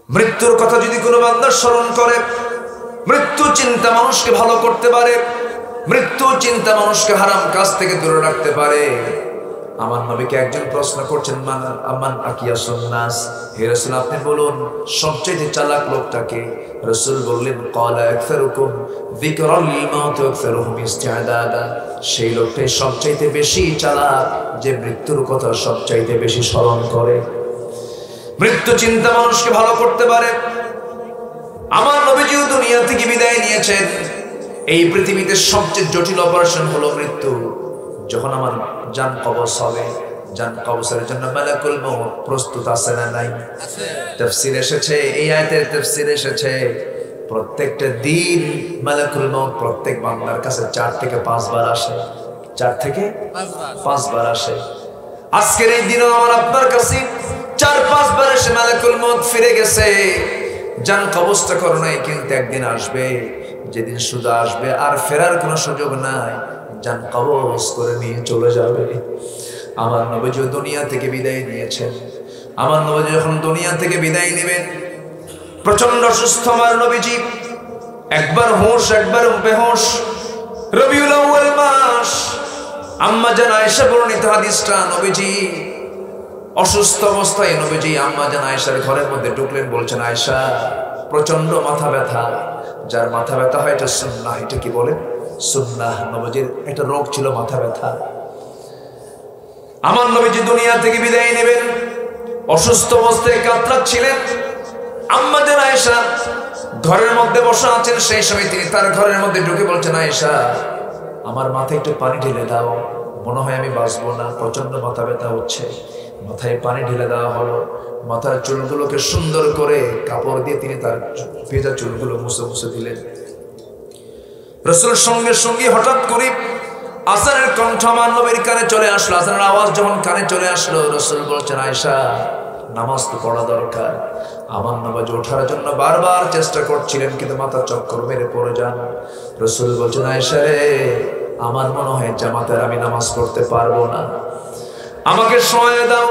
মৃত্যুর কথা যদি কোনো বান্দা স্মরণ করে, মৃত্যু চিন্তা মানুষকে ভালো করতে পারে, মৃত্যু চিন্তা মানুষকে হারাম কাজ থেকে দূরে রাখতে পারে। আমার নবীকে একজন প্রশ্ন করছেন, মান আকিয়াসুন নাস, হে রাসূল আপনি বলুন সবচেয়ে চালাক লোকটাকে? রাসূল বললেন, ক্বালা আকসারুকুম যিকরাল লিল মাউত ওয়া আকসারুহুম ইস্তিআদাদা, সেই লোকটাই সবচেয়ে বেশি চালাক যে মৃত্যুর কথা সবচেয়ে বেশি স্মরণ করে। মৃত্যু চিন্তা মানুষকে ভালো করতে পারে। আমার নবীজিও দুনিয়া থেকে বিদায় নিয়েছেন। এই পৃথিবীতে সবচেয়ে জটিল অপারেশন হলো মৃত্যু। যখন আমার জান কবজ হবে, জান কবজের জন্য মালাকুল মউত প্রস্তুত আছে না নাই? তাফসীর এসেছে, এই আয়াতের তাফসীর এসেছে, প্রত্যেকটা দিন মালাকুল মউত প্রত্যেক বান্দার কাছে 4 থেকে 5 বার আসে। 4 থেকে 5 বার আসে। আজকের এই দিনও আমার আপনার কাছে 4-5 বার এসে মালাকুল মউত ফিরে গেছে। জান কবজটা করো নাই, কিন্তু একদিন আসবে যেদিন শুধু আসবে আর ফেরার কোনো সুযোগ নাই, জান কবজ করে নিয়ে চলে যাবে। আমার নবীজি দুনিয়া থেকে বিদায় নিয়েছেন। আমার নবীজি যখন দুনিয়া থেকে বিদায় নেবেন, প্রচন্ড অসুস্থ আমার নবীজি, একবার হুঁশ একবার বেহুশ। রবিউল আউয়াল মাস, আম্মা জান আয়েশা বর্ণিত হাদিসটা, নবীজি অসুস্থ অবস্থায় নবীজি আম্মা জান আয়েশার ঘরের মধ্যে ঢুকলেন, বলছেন, আয়েশা প্রচন্ড মাথা ব্যথা। যার মাথা ব্যথা হয় এটা সুন্নাহ। এটা কি বলে? সুন্নাহ। নবীজির একটা রোগ ছিল মাথা ব্যথা। আমার নবীজি দুনিয়া থেকে বিদায় নেবেন, অসুস্থ অবস্থায় কাতরাচ্ছিলেন। আম্মা জান আয়েশা ঘরের মধ্যে বসা আছেন। সেই সময় তিনি তার ঘরের মধ্যে ঢুকে বলছেন, আয়েশা আমার মাথায় একটু পানি ঢেলে দাও, মনে হয় আমি বাঁচবো না, প্রচন্ড মাথা ব্যথা হচ্ছে। মাথায় পানি ঢেলে দেওয়া হলো। মাথার চুলগুলোকে সুন্দর করে কাপড় দিয়ে তিনি তার ভেজা চুলগুলো মুছে মুছে দিলেন। রাসূল সঙ্গে সঙ্গে হঠাৎ করে আযানের কণ্ঠ আমার নবীর কানে চলে আসলো। আযানের আওয়াজ যখন কানে চলে আসলো, রাসূল বলছেন, আয়েশা নামাজ তো পড়া দরকার। আমার নবী ওঠার জন্য বারবার চেষ্টা করছিলেন, কিন্তু মাথা চক্কর মেরে পড়ে যান। রাসূল বলছেন, আয়েশা রে, আমার মনে হয় জামাতের আমি নামাজ পড়তে পারবো না, আমাকে সময় দাও।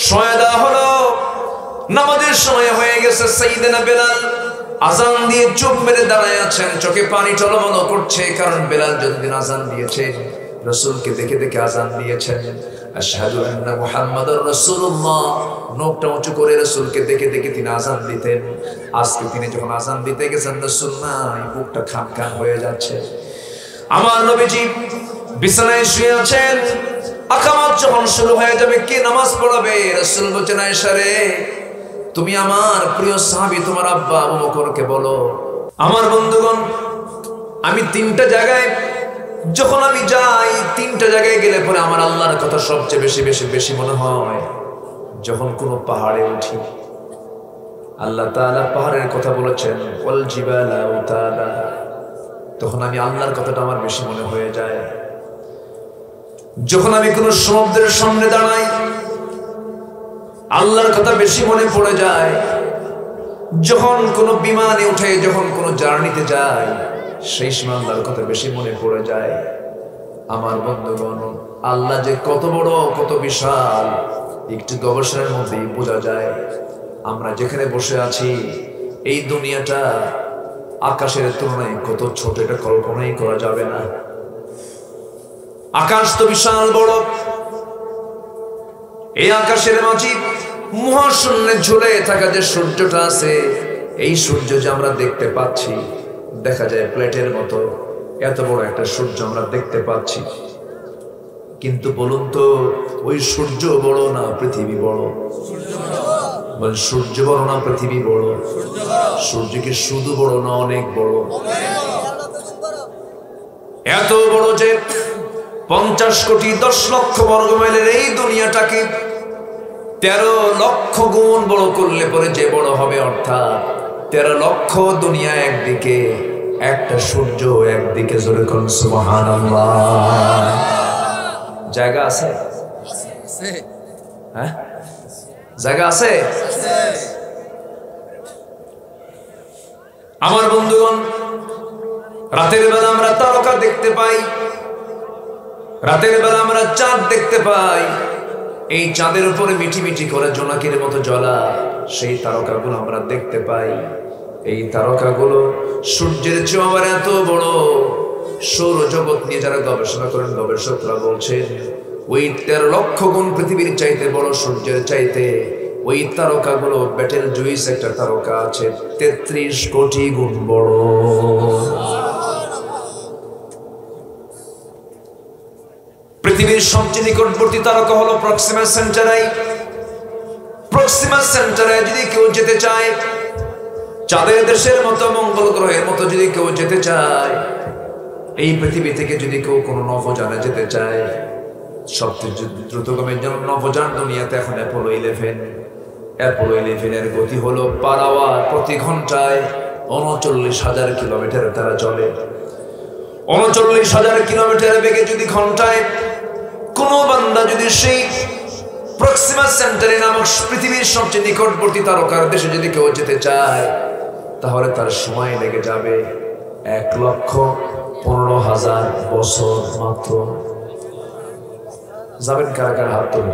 সময় দেওয়া হলো। নামাজের সময় হয়ে গেছে। সাইয়েদনা বেলাল আযান দিয়ে চুপ মেরে দাঁড়ায় আছেন, চোখে পানি টলমল করছে, কারণ বেলাল যতদিন আযান দিয়েছে রাসূলকে দেখে দেখে আযান দিয়েছেন। আশহাদু আন্না মুহাম্মাদুর রাসূলুল্লাহ, নোকটা উঁচু করে রাসূলকে দেখে দেখে তিনি আযান দিতেন। আজকে তিনি যখন আযান দিতে গেছেন, রাসূল নাই, বুকটা খান খান হয়ে যাচ্ছে। আমার নবীজি বিছানায় শুয়ে আছেন। আকামত যখন শুরু হয়ে যাবে, কে নামাজ পড়াবে? রাসূল বলেন, আয়েশা রে, তুমি আমার প্রিয় সাহাবী তোমার আব্বা আবু বকরকে বলো। আমার বন্ধুগণ, আমি 3টা জায়গায় যখন আমি যাই, 3টা জায়গায় গেলে পরে আমার আল্লাহর কথা সবচেয়ে বেশি বেশি বেশি মনে হয় যখন কোনো পাহাড়ে উঠি। আল্লাহ তাআলা পাহাড়ের কথা বলেছেন, ওয়াল জিবালা আওতাদা, তখন আমি আল্লাহর কথাটা আমার বেশি মনে হয়ে যায়। যখন আমি কোনো সমুদ্রের সামনে দাঁড়াই, আল্লাহর কথা বেশি মনে পড়ে যায়। যখন কোনো বিমানে উঠে, যখন কোনো জার্নিতে যাই, সেই সময় আল্লাহর কথা বেশি মনে পড়ে যায়। আমার বন্ধুগণ, আল্লাহ যে কত বড়, কত বিশাল, একটু গবেষণার মধ্যেই বোঝা যায়। আমরা যেখানে বসে আছি, এই দুনিয়াটা আকাশের তুলনায় কত ছোট, এটা কল্পনাই করা যাবে না। আকাশ তো বিশাল বড়। এই আকাশের মাঝে মহাশূন্যে ঝুলে থাকা যে সূর্যটা আছে, এই সূর্য যে আমরা দেখতে পাচ্ছি, দেখা যায় প্লেটের মতো এত বড় একটা সূর্য আমরা দেখতে পাচ্ছি। কিন্তু বলুন তো, ওই সূর্য বড় না পৃথিবী বড়? বল, সূর্য বড় না পৃথিবী বড়? সূর্য কি শুধু বড় না অনেক বড়? এত বড় যে 50 কোটি 10 লক্ষ বর্গ মাইলের এই দুনিয়াটাকে 13 লক্ষ গুণ বড় করলে পরে যে বড় হবে, অর্থাৎ 13 লক্ষ দুনিয়া একদিকে, একটা সূর্য একদিকে। জোরে কোন সুবহানাল্লাহ। জায়গা আছে? হ্যাঁ, জায়গা আছে। আমার বন্ধুগণ, রাতের বেলা আমরা তারকা দেখতে পাই, রাতের বেলা আমরা চাঁদ দেখতে পাই। এই চাঁদের উপরে মিটি মিটি করে জোনাকির মতো জ্বলা সেই তারকাগুলো আমরা দেখতে পাই। এই তারকাগুলো সূর্যের চেয়ে আবার এত বড়। সৌরজগৎ নিয়ে যারা গবেষণা করেন, গবেষকরা বলছেন ওই 13 লক্ষ গুণ পৃথিবীর চাইতে বড়, সূর্যের চাইতে। ওই তারকাগুলো, ব্যাটেল জুইস একটা তারকা আছে 33 কোটি গুণ বড়। পৃথিবীর সবচেয়ে নিকটবর্তী তারকা হলো প্রক্সিমা সেন্টারাই। প্রক্সিমা সেন্টারায় যদি কেউ যেতে চায়, চাঁদের দেশের মতো, মঙ্গল গ্রহের মতো যদি কেউ যেতে চায়, এই পৃথিবী থেকে যদি কেউ কোনো নভোযানে যেতে চায়, সবচেয়ে দ্রুতগামী নভোযান দুনিয়াতে এখন অ্যাপোলো 11। অ্যাপোলো 11 এর গতি হলো পার আওয়ার, প্রতি ঘন্টায় 39,000 কিলোমিটার তারা চলে। 39,000 কিলোমিটার বেগে যদি ঘন্টায় কোনো বান্দা যদি সেই প্রক্সিমা সেন্টারি নামক পৃথিবীর সবচেয়ে নিকটবর্তী তারকার দেশে যদি কেউ যেতে চায়, তাহলে তার সময় লেগে যাবে 1,15,000 বছর মাত্র। যাবেন কারা কারা? হাত তুলে।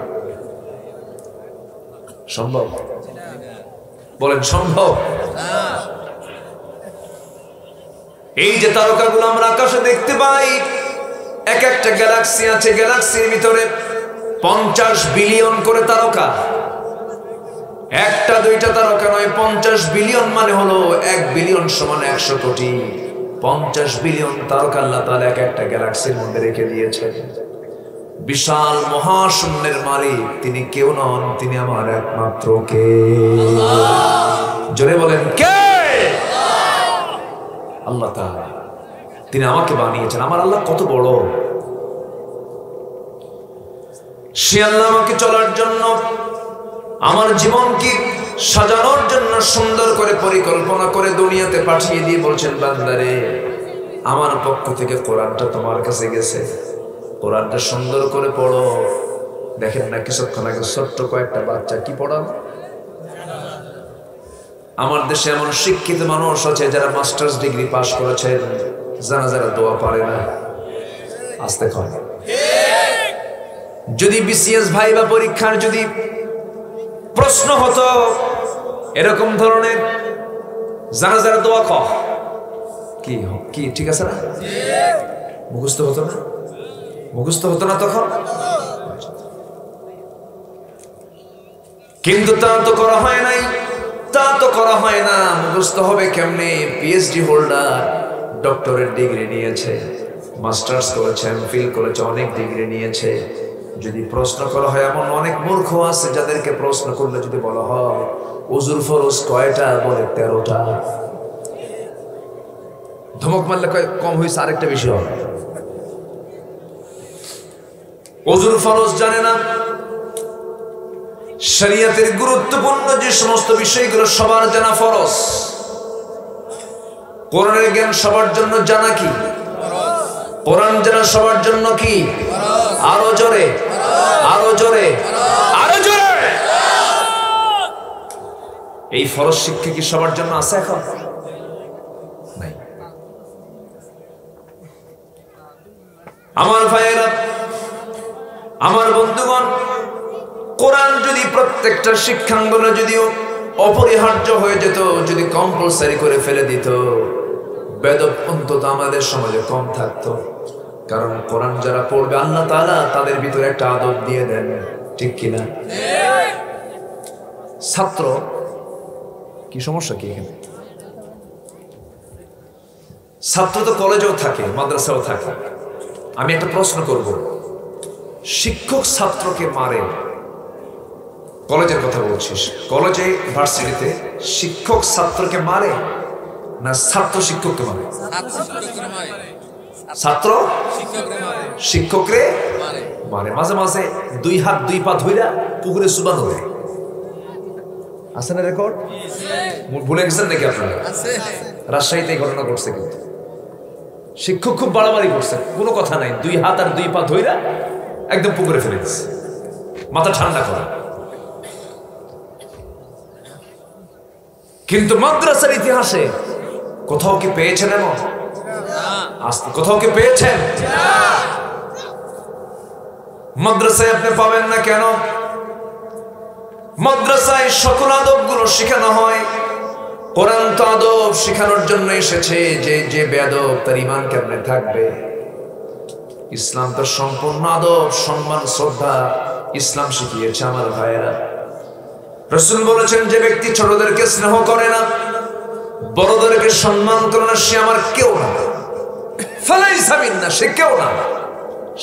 সম্ভব? বলেন সম্ভব? এই যে তারকাগুলো আমরা আকাশে দেখতে পাই, এক একটা গ্যালাক্সি আছে, গ্যালাক্সির ভিতরে 50 বিলিয়ন করে তারকা। একটা দুইটা তারকা নয়, 50 বিলিয়ন, মানে হলো 1 বিলিয়ন সমান 100 কোটি। 50 বিলিয়ন তারকা আল্লাহ তাআলা এক একটা গ্যালাক্সির মধ্যে রেখে দিয়েছেন। বিশাল মহাশূন্যের মালিক তিনি কেউ নন, তিনি আমার একমাত্র কে? জোরে বলেন কে? আল্লাহ তাআলা। তিনি আমাকে বানিয়েছেন। আমার আল্লাহ কত বড়! সে আল্লাহ আমাকে চলার জন্য, আমার জীবনকে সাজানোর জন্য সুন্দর করে পরিকল্পনা করে দুনিয়াতে পাঠিয়ে দিয়ে বলছেন, বান্দারে আমার পক্ষ থেকে কোরআনটা তোমার কাছে গেছে, কোরআনটা সুন্দর করে পড়ো। দেখেন না কিছুক্ষণ আগে ছোট্ট কয়েকটা বাচ্চা কি পড়ানো। আমার দেশে এমন শিক্ষিত মানুষ আছে যারা মাস্টার্স ডিগ্রি পাশ করেছেন, যারা দোয়া পারে না। আস্তে কয়, যদি বিসিএস ভাইবা পরীক্ষার যদি প্রশ্ন হতো এরকম ধরনের, যারা দোয়া ক কি কি ঠিক আছে না? মুখস্থ হতো না? মুখস্থ হতো না তখন? কিন্তু তা তো করা হয় নাই, তা তো করা হয় না। মুখস্থ হবে কেমনে? পিএইচডি হোল্ডার, ডক্টরেট ডিগ্রি নিয়েছে, মাস্টার্স করেছে, এমফিল করেছে, অনেক ডিগ্রি নিয়েছে। যদি প্রশ্ন করা হয়, এমন অনেক মূর্খ আছে যাদেরকে প্রশ্ন করলে যদি বলা হয় ওযুর ফরজ কয়টা, বলে 13টা। ধমক মারলে কয় কম হয়েছে, আরেকটা বেশি হবে। ওযুর ফরজ জানে না। শরীয়তের গুরুত্বপূর্ণ যে সমস্ত বিষয়গুলো সবার জানা ফরজ। কোরআনের জ্ঞান সবার জন্য জানা কি? কোরআন জানা সবার জন্য কি? আরো জোরে, আরো জোরে, আরো জোরে। এই ফরজ শিক্ষা কি সবার জন্য আছে এখন? নাই। আমার ভাইয়েরা, আমার বন্ধুগণ, কোরআন যদি প্রত্যেকটা শিক্ষাঙ্গনে যদিও অপরিহার্য হয়ে যেত, যদি কম্পালসারি করে ফেলে দিত, বেদব অন্তত আমাদের সমাজে কম থাকতো। কারণ কোরআন যারা পড়বে আল্লাহ তাআলা তাদের ভিতরে একটা আদব দিয়ে দেন, ঠিক কিনা? ছাত্র কি সমস্যা কি এখানে? ছাত্র তো কলেজেও থাকে, মাদ্রাসাও থাকে। আমি একটা প্রশ্ন করব, শিক্ষক ছাত্রকে মারে, কলেজের কথা বলছিস, কলেজে ভার্সিটিতে শিক্ষক ছাত্রকে মারে না ছাত্র শিক্ষককে মারে? ছাত্র শিক্ষকরে মারে। মাঝে মাঝে 2 হাত 2 পা ধইরা পুকুরে চুবানো দেয়। আছে না রেকর্ড? ভুলে গেছেন নাকি আপনারা? রাজশাহীতে এই ঘটনা ঘটছে। কিন্তু শিক্ষক খুব বাড়াবাড়ি করছে, কোনো কথা নাই, 2 হাত আর 2 পা ধইরা একদম পুকুরে ফেলে দিচ্ছে। মাথা ঠান্ডা করা। কিন্তু মাদ্রাসার ইতিহাসে কোথাও কি পেয়েছেন এমন? কোথাও কি পেয়েছেন? মাদ্রাসায় আপনি পাবেন না। কেন? মাদ্রাসায় সকল আদবগুলো শেখানো হয়। কোরআন তো আদব শেখানোর জন্য এসেছে, যে বেয়াদব তার ঈমান কেমনে থাকবে? ইসলাম তো সম্পূর্ণ আদব, সম্মান, শ্রদ্ধা ইসলাম শিখিয়েছে আমার ভাইয়েরা। রাসূল বলেছেন, যে ব্যক্তি ছোটদেরকে স্নেহ করে না, বড়দেরকে সম্মান করে না, সে আমার কেউ না। ফালাইসা মিন্না, সে কেউ না,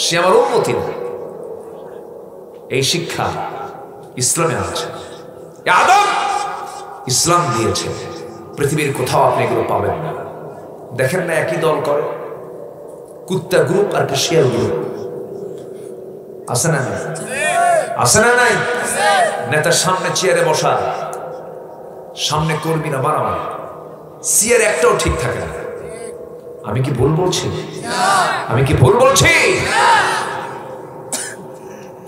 সে আমার উম্মতি না। এই শিক্ষা ইসলামে আছে, আদব ইসলাম দিয়েছে। পৃথিবীর কোথাও আপনি এগুলো পাবেন না। দেখেন না, একই দল করে, কুত্তা গ্রুপ আর শিয়াল গ্রুপ, আছে না নাই? আছে না নাই? নেতার সামনে চেয়ারে বসা, সামনে কর্মীরা বাড়াবাড়ি, চেয়ার একটাও ঠিক থাকে না। আমি কি ভুল বলছি? আমি কি ভুল বলছি?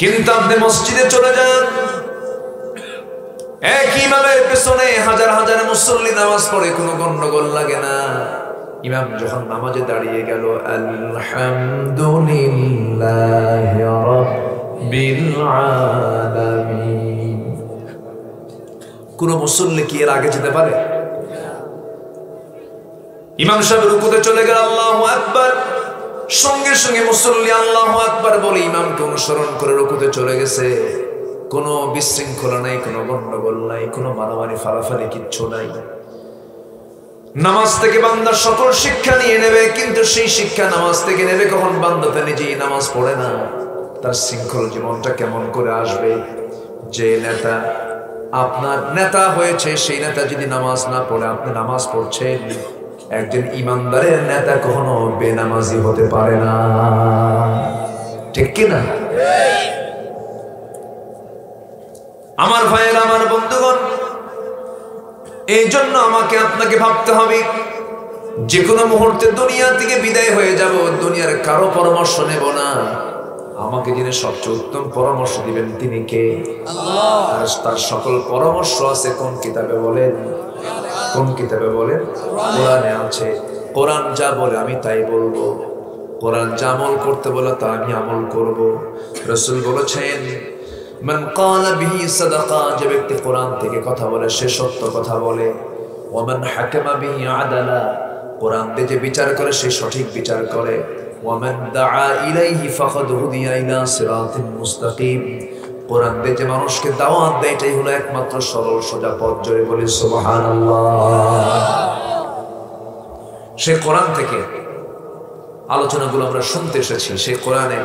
কিন্তু আপনি মসজিদে চলে যান, এক ইমামের পেছনে হাজার হাজার মুসল্লি নামাজ পড়ে, কোনো গন্ডগোল লাগে না। ইমাম যখন নামাজে দাঁড়িয়ে গেল, আলহামদুলিল্লাহি রাব্বিল আলামিন, কোন মুসল্লি কি এর আগে যেতে পারে? ইমাম সাহেব রুকুতে চলে গেল, আল্লাহু আকবার, সঙ্গে সঙ্গে মুসল্লি আল্লাহু আকবার বলে ইমামকে অনুসরণ করে রুকুতে চলে গেছে। কোনো বিশৃঙ্খলা নাই, কোনো গন্ডগোল নাই, কোনো মারামারি ফালাফালি কিচ্ছু নাই। নামাজ থেকে বান্দা সকল শিক্ষা নিয়ে নেবে, কিন্তু সেই শিক্ষা নামাজ থেকে নেবে কখন? বান্দাতে নিজেই নামাজ পড়ে না, তার শৃঙ্খল জীবনটা কেমন করে আসবে? যে নেতা আপনার নেতা হয়েছে, সেই নেতা যদি নামাজ না পড়ে, আপনি নামাজ পড়ছেন, একজন ইমানদারের নেতা কখনো বেনামাজি হতে পারে না, ঠিক কিনা? আমার ভাইয়েরা, আমার বন্ধুগণ, এই জন্য আমাকে আপনাকে ভাবতে হবে, যে কোনো মুহূর্তে দুনিয়া থেকে বিদায় হয়ে যাব, দুনিয়ার কারো পরামর্শ নেব না। আমাকে যিনি সবচেয়ে উত্তম পরামর্শ দিবেন তিনি কে? আল্লাহ। আর তার সকল পরামর্শ আছে কোন কিতাবে বলেন? কোন কিতাবে বলেন? কোরআনে আছে। কোরআন যা বলে আমি তাই বলবো, কোরআন যা আমল করতে বলে তা আমি আমল করব। রাসূল বলেছেন, মান ক্বালা বিহি সাদাকা, যে ব্যক্তি কোরআন থেকে কথা বলে সে সত্য কথা বলে। ওয়া মান হাকামা বিহি আদালা, কোরআন দিয়ে যে বিচার করে সে সঠিক বিচার করে। ওয়া মান দাআ ইলাইহি ফাকাদ হুদিয়া ইলা সিরাতিন মুস্তাকিম, কোরআন দিয়ে যে মানুষকে দাওয়াত দেয় এটাই হলো একমাত্র সরল সোজা পথ। জোরে বলি সুবহানাল্লাহ। সেই কোরআন থেকে আলোচনাগুলো আমরা শুনতে এসেছি। সেই কোরআনে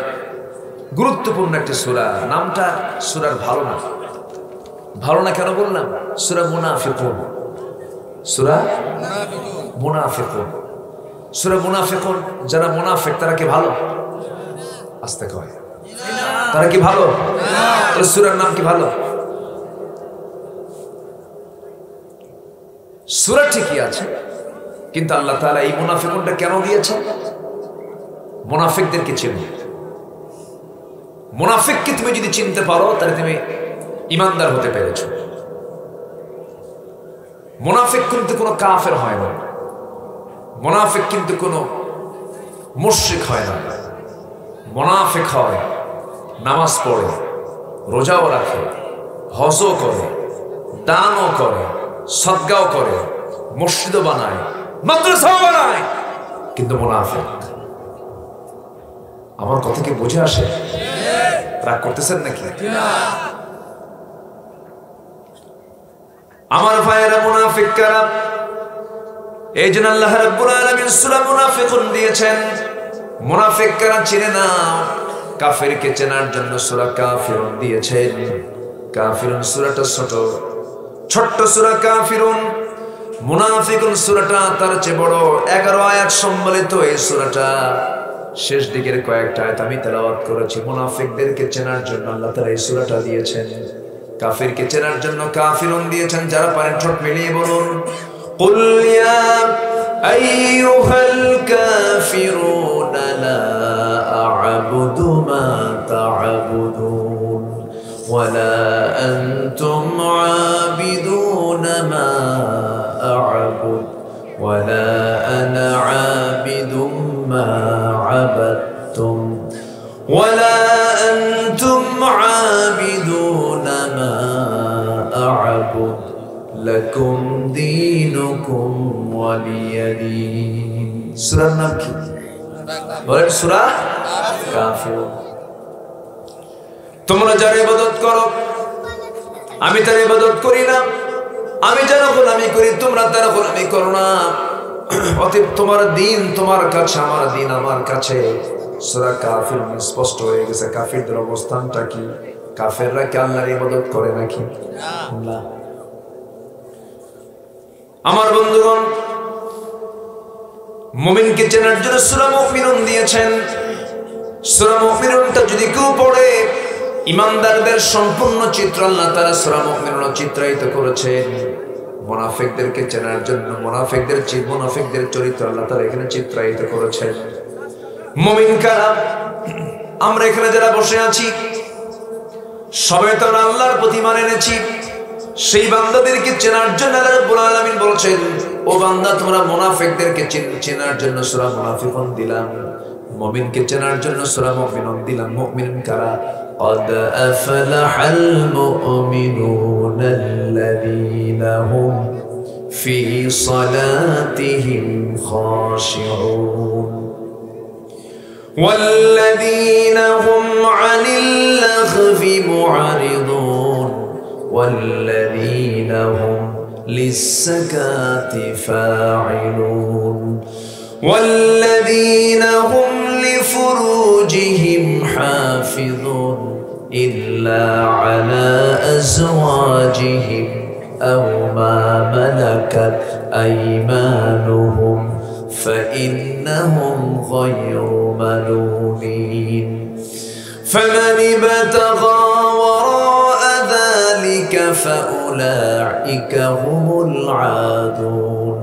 গুরুত্বপূর্ণ একটি সূরা, নামটা সূরার ভালো না। ভালো না কেন বললাম? সূরা মুনাফিকুন, সূরা মুনাফিকুন। সূরা মুনাফিকুন, যারা মুনাফিক তারা কি ভালো? আস্তে কয়, তারা কি ভালো? তাহলে সূরার নাম কি ভালো? সূরা ঠিকই আছে, কিন্তু আল্লাহ তাআলা এই মুনাফিকুনটা কেন দিয়েছেন? মুনাফিকদেরকে চিনো। মুনাফিককে তুমি যদি চিনতে পারো তাহলে তুমি ইমানদার হতে পেরেছো। মুনাফিক কিন্তু কোনো কাফের হয় না, মুনাফিক কিন্তু কোনো মুশরিক হয় না। মুনাফিক হয় নামাজ পড়ে, রোজাও রাখে, হজও করে, দানও করে, সদকাও করে, মসজিদও বানায়, মাদ্রাসাও বানায়, কিন্তু মুনাফিক। আমার কথা কি বুঝে আসে? রাগ করতেছেন নাকি? আমার ভাইয়েরা, মুনাফিক কারা? এই জন্য আল্লাহ রাব্বুল আলামিন সূরা মুনাফিকুন দিয়েছেন। মুনাফিক কারা চিনে না, কাফেরকে চেনার জন্য সূরা কাফিরুন দিয়েছেন। কাফিরুন সূরাটা ছোট্ট সূরা কাফিরুন। মুনাফিকুন সূরাটা তার চেয়ে বড়, 11 আয়াত সম্বলিত এই সূরাটা। শেষ দিকের কয়েকটা আয়াত আমি তেলাওয়াত করেছি। মুনাফিকদেরকে চেনার জন্য আল্লাহ তাআলা এই সূরাটা দিয়েছেন, কাফিরকে চেনার জন্য কাফিরুন দিয়েছেন। যারা পারেন ঠোঁট মিলিয়ে বলুন, কুল ইয়া আইয়ুহাল কাফিরুন লা আ'বুদু মা তা'বুদুন ওয়া লা আনতুম আবিদুনা মা আ'বুদু ওয়া লা আনা আবিদুম মা عبدتم ولا أنتم عابدون ما دينكم ولي دين সূরার নাম কি বলেন সূরা কাফিরুন তোমরা যার ইবাদত করো আমি তার ইবাদত করি না আমি যার গোলামি করি তোমরা তার গোলামি করো না অতএব তোমার দিন তোমার কাছে আমার দিন আমার কাছে সূরা কাফিরুন স্পষ্ট হয়ে গেছে কাফিরদের অবস্থানটা কি কাফেররা কি আল্লাহর ইবাদত করে নাকি না আমার বন্ধুগণ মুমিনকে চেনার জন্য সূরা মুমিনুন দিয়েছেন সূরা মুমিনুনটা যদি কেউ পড়ে ঈমানদারদের সম্পূর্ণ চিত্র আল্লাহ তাআলা সূরা মুমিনুন চিত্রায়িত করেছেন মুনাফিকদেরকে চেনার জন্য মুনাফিকদের চরিত্র আল্লাহ তাআলা এখানে চিত্রায়িত করেছেন মুমিন কারা আমরা এখানে যারা বসে আছি সবাই তো আল্লাহর প্রতি ঈমান এনেছি সেই বান্দাদেরকে চেনার জন্য আল্লাহ রাব্বুল আলামিন বলেছেন ও বান্দা তোমরা মুনাফিকদেরকে চেনার জন্য সূরা মুনাফিকুন দিলাম মুমিনকে চেনার জন্য সূরা মুমিনুন দিলাম মুমিন কারা قد أفلح المؤمنون الذين هم في صلاتهم خاشعون والذين هم عن اللغو معرضون والذين هم للزكاة فاعلون والذين هم لفروجهم حافظون إلا على أزواجهم أو ما ملكت أيمانهم فإنهم غير ملومين فمن ابتغى وراء ذلك فأولئك هم العادون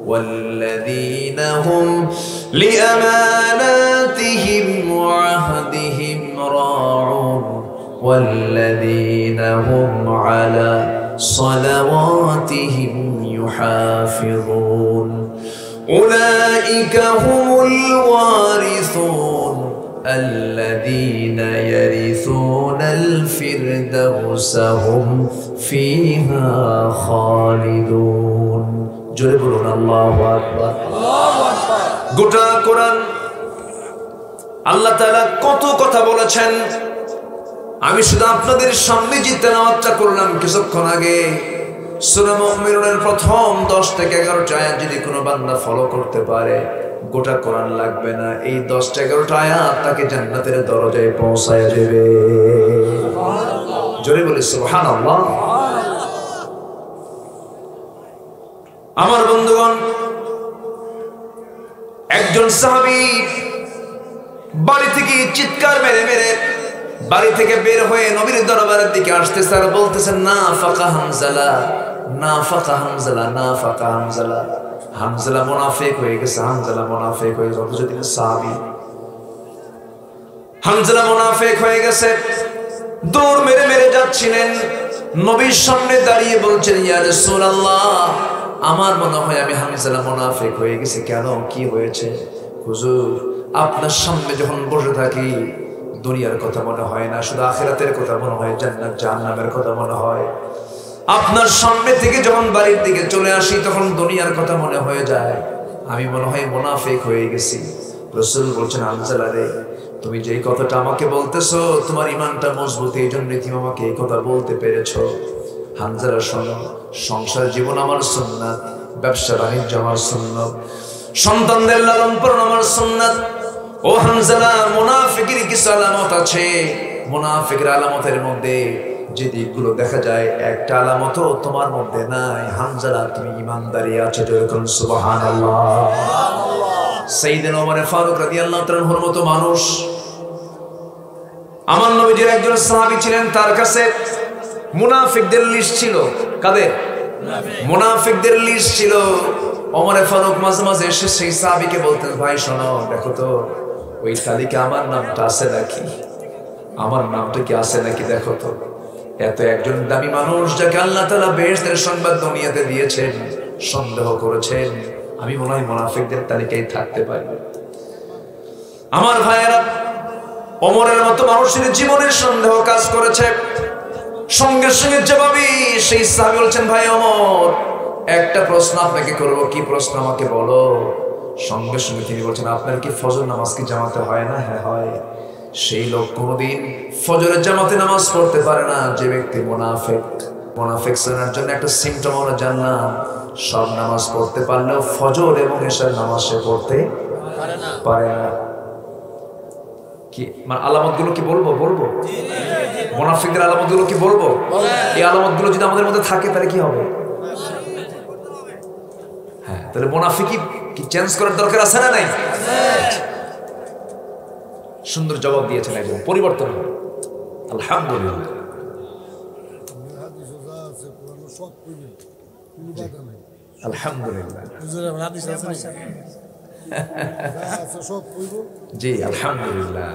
والذين هم لأماناتهم وعهدهم راعون والذين هم على صلواتهم يحافظون أولئك هم الوارثون الذين يرثون الفردوس هم فيها خالدون جربون الله أكبر গোটা কোরআন আল্লাহ তাআলা কত কথা বলেছেন আমি শুধু আপনাদের সামনে যে তেলাওয়াতটা করলাম কিছুক্ষণ আগে সূরা মুমিনুনের প্রথম 10 থেকে 11 আয়াত যদি কোনো বান্দা ফলো করতে পারে গোটা কোরআন লাগবে না এই 10 থেকে 11 আয়াত তাকে জান্নাতের দরজায় পৌঁছায় দেবে সুবহানাল্লাহ জোরে বলি সুবহানাল্লাহ আমার বন্ধুগণ একজন সাহাবী বাড়ি থেকে চিৎকার মেরে মেরে বাড়ি থেকে বের হয়ে নবীর দরবারের দিকে আসতেছে আর বলতেছেন না ফাকা হামজালা না ফাকা হামজালা না ফাকা হামজালা হামজালা মুনাফিক হয়ে গেছে হামজালা মুনাফিক হয়ে গেছে অথচ তিনি সাহাবী হামজালা মুনাফিক হয়ে গেছে দৌড় মেরে মেরে যাচ্ছিলেন নবীর সামনে দাঁড়িয়ে বলছেন ইয়া রাসূলুল্লাহ আমার মনে হয় আমি হামজালা মুনাফিক হয়ে গেছি কেন কি হয়েছে হুজুর আপনার সামনে যখন বসে থাকি দুনিয়ার কথা মনে হয় না শুধু আখিরাতের কথা মনে হয় জান্নাত জাহান্নামের কথা মনে হয় আপনার সামনে থেকে যখন বাড়ির দিকে চলে আসি তখন দুনিয়ার কথা মনে হয়ে যায় আমি মনে হয় মুনাফিক হয়ে গেছি রাসূল বলছেন হামজালা রে তুমি যেই কথাটা আমাকে বলতেছো তোমার ঈমানটা মজবুত এইজন্যই তুমি আমাকে এই কথা বলতে পেরেছো হামজালা শোনো সংসার জীবন আমার সুন্নাত ব্যবসা বাণিজ্য আমার সুন্নাত সন্তানদের লালন পালন আমার সুন্নাত ও হামজালা মুনাফিকের কিছু আলামত আছে মুনাফিকের আলামতের মধ্যে যে দিকগুলো দেখা যায় একটা আলামতও তোমার মধ্যে নাই হামজালা তুমি ঈমানদারি আছে যেরকম সুবহানাল্লাহ সাইয়েদনা ওমর ফারুক রাদিয়াল্লাহু তাআলার মতো মানুষ আমার নবীজির একজন সাহাবী ছিলেন তার কাছে মুনাফিকদের লিস্ট ছিল কাদের মুনাফিকদের লিস্ট ছিল ওমর ফারুক মাঝে মাঝে এসে সেই সাহাবীকে বলতেন ভাই শোনো দেখো তো ওই তালিকা আমার নামটা আছে নাকি আমার নামটা কি আছে নাকি দেখো তো এত একজন দামি মানুষ যাকে আল্লাহ তাআলা বেহেশতের সংবাদ দুনিয়াতে দিয়েছেন সন্দেহ করেছেন আমি মনে হয় মুনাফিকদের তালিকায় থাকতে পারি আমার ভাইয়েরা ওমরের মতো মানুষের জীবনের সন্দেহ কাজ করেছে সঙ্গে সঙ্গে জবাবি সেই সাহাবী বলছেন ভাই ওমর একটা প্রশ্ন আপনাকে করব, কি প্রশ্ন আমাকে বলো। সঙ্গে সঙ্গে তিনি বলছেন, আপনার কি ফজর নামাজ কি জামাতে হয় না? হ্যাঁ হয়। সেই লোক কোনোদিন ফজরের জামাতে নামাজ পড়তে পারে না যে ব্যক্তি মুনাফিক। মুনাফিক চেনার জন্য একটা সিমটম আমরা জানলাম, সব নামাজ পড়তে পারলেও ফজর এবং এশার নামাজ সে পড়তে পারে না। কি মানে আলামতগুলো কি বলবো? মুনাফিকদের আলামতগুলো কি বলবো? এই আলামতগুলো যদি আমাদের মধ্যে থাকে তাহলে কি হবে? হ্যাঁ, তাহলে মুনাফিকি কি চেঞ্জ করার দরকার আছে না নাই? সুন্দর জবাব দিয়েছেন একজন, পরিবর্তন হবে। আলহামদুলিল্লাহ। আলহামদুলিল্লাহ। জি আলহামদুলিল্লাহ।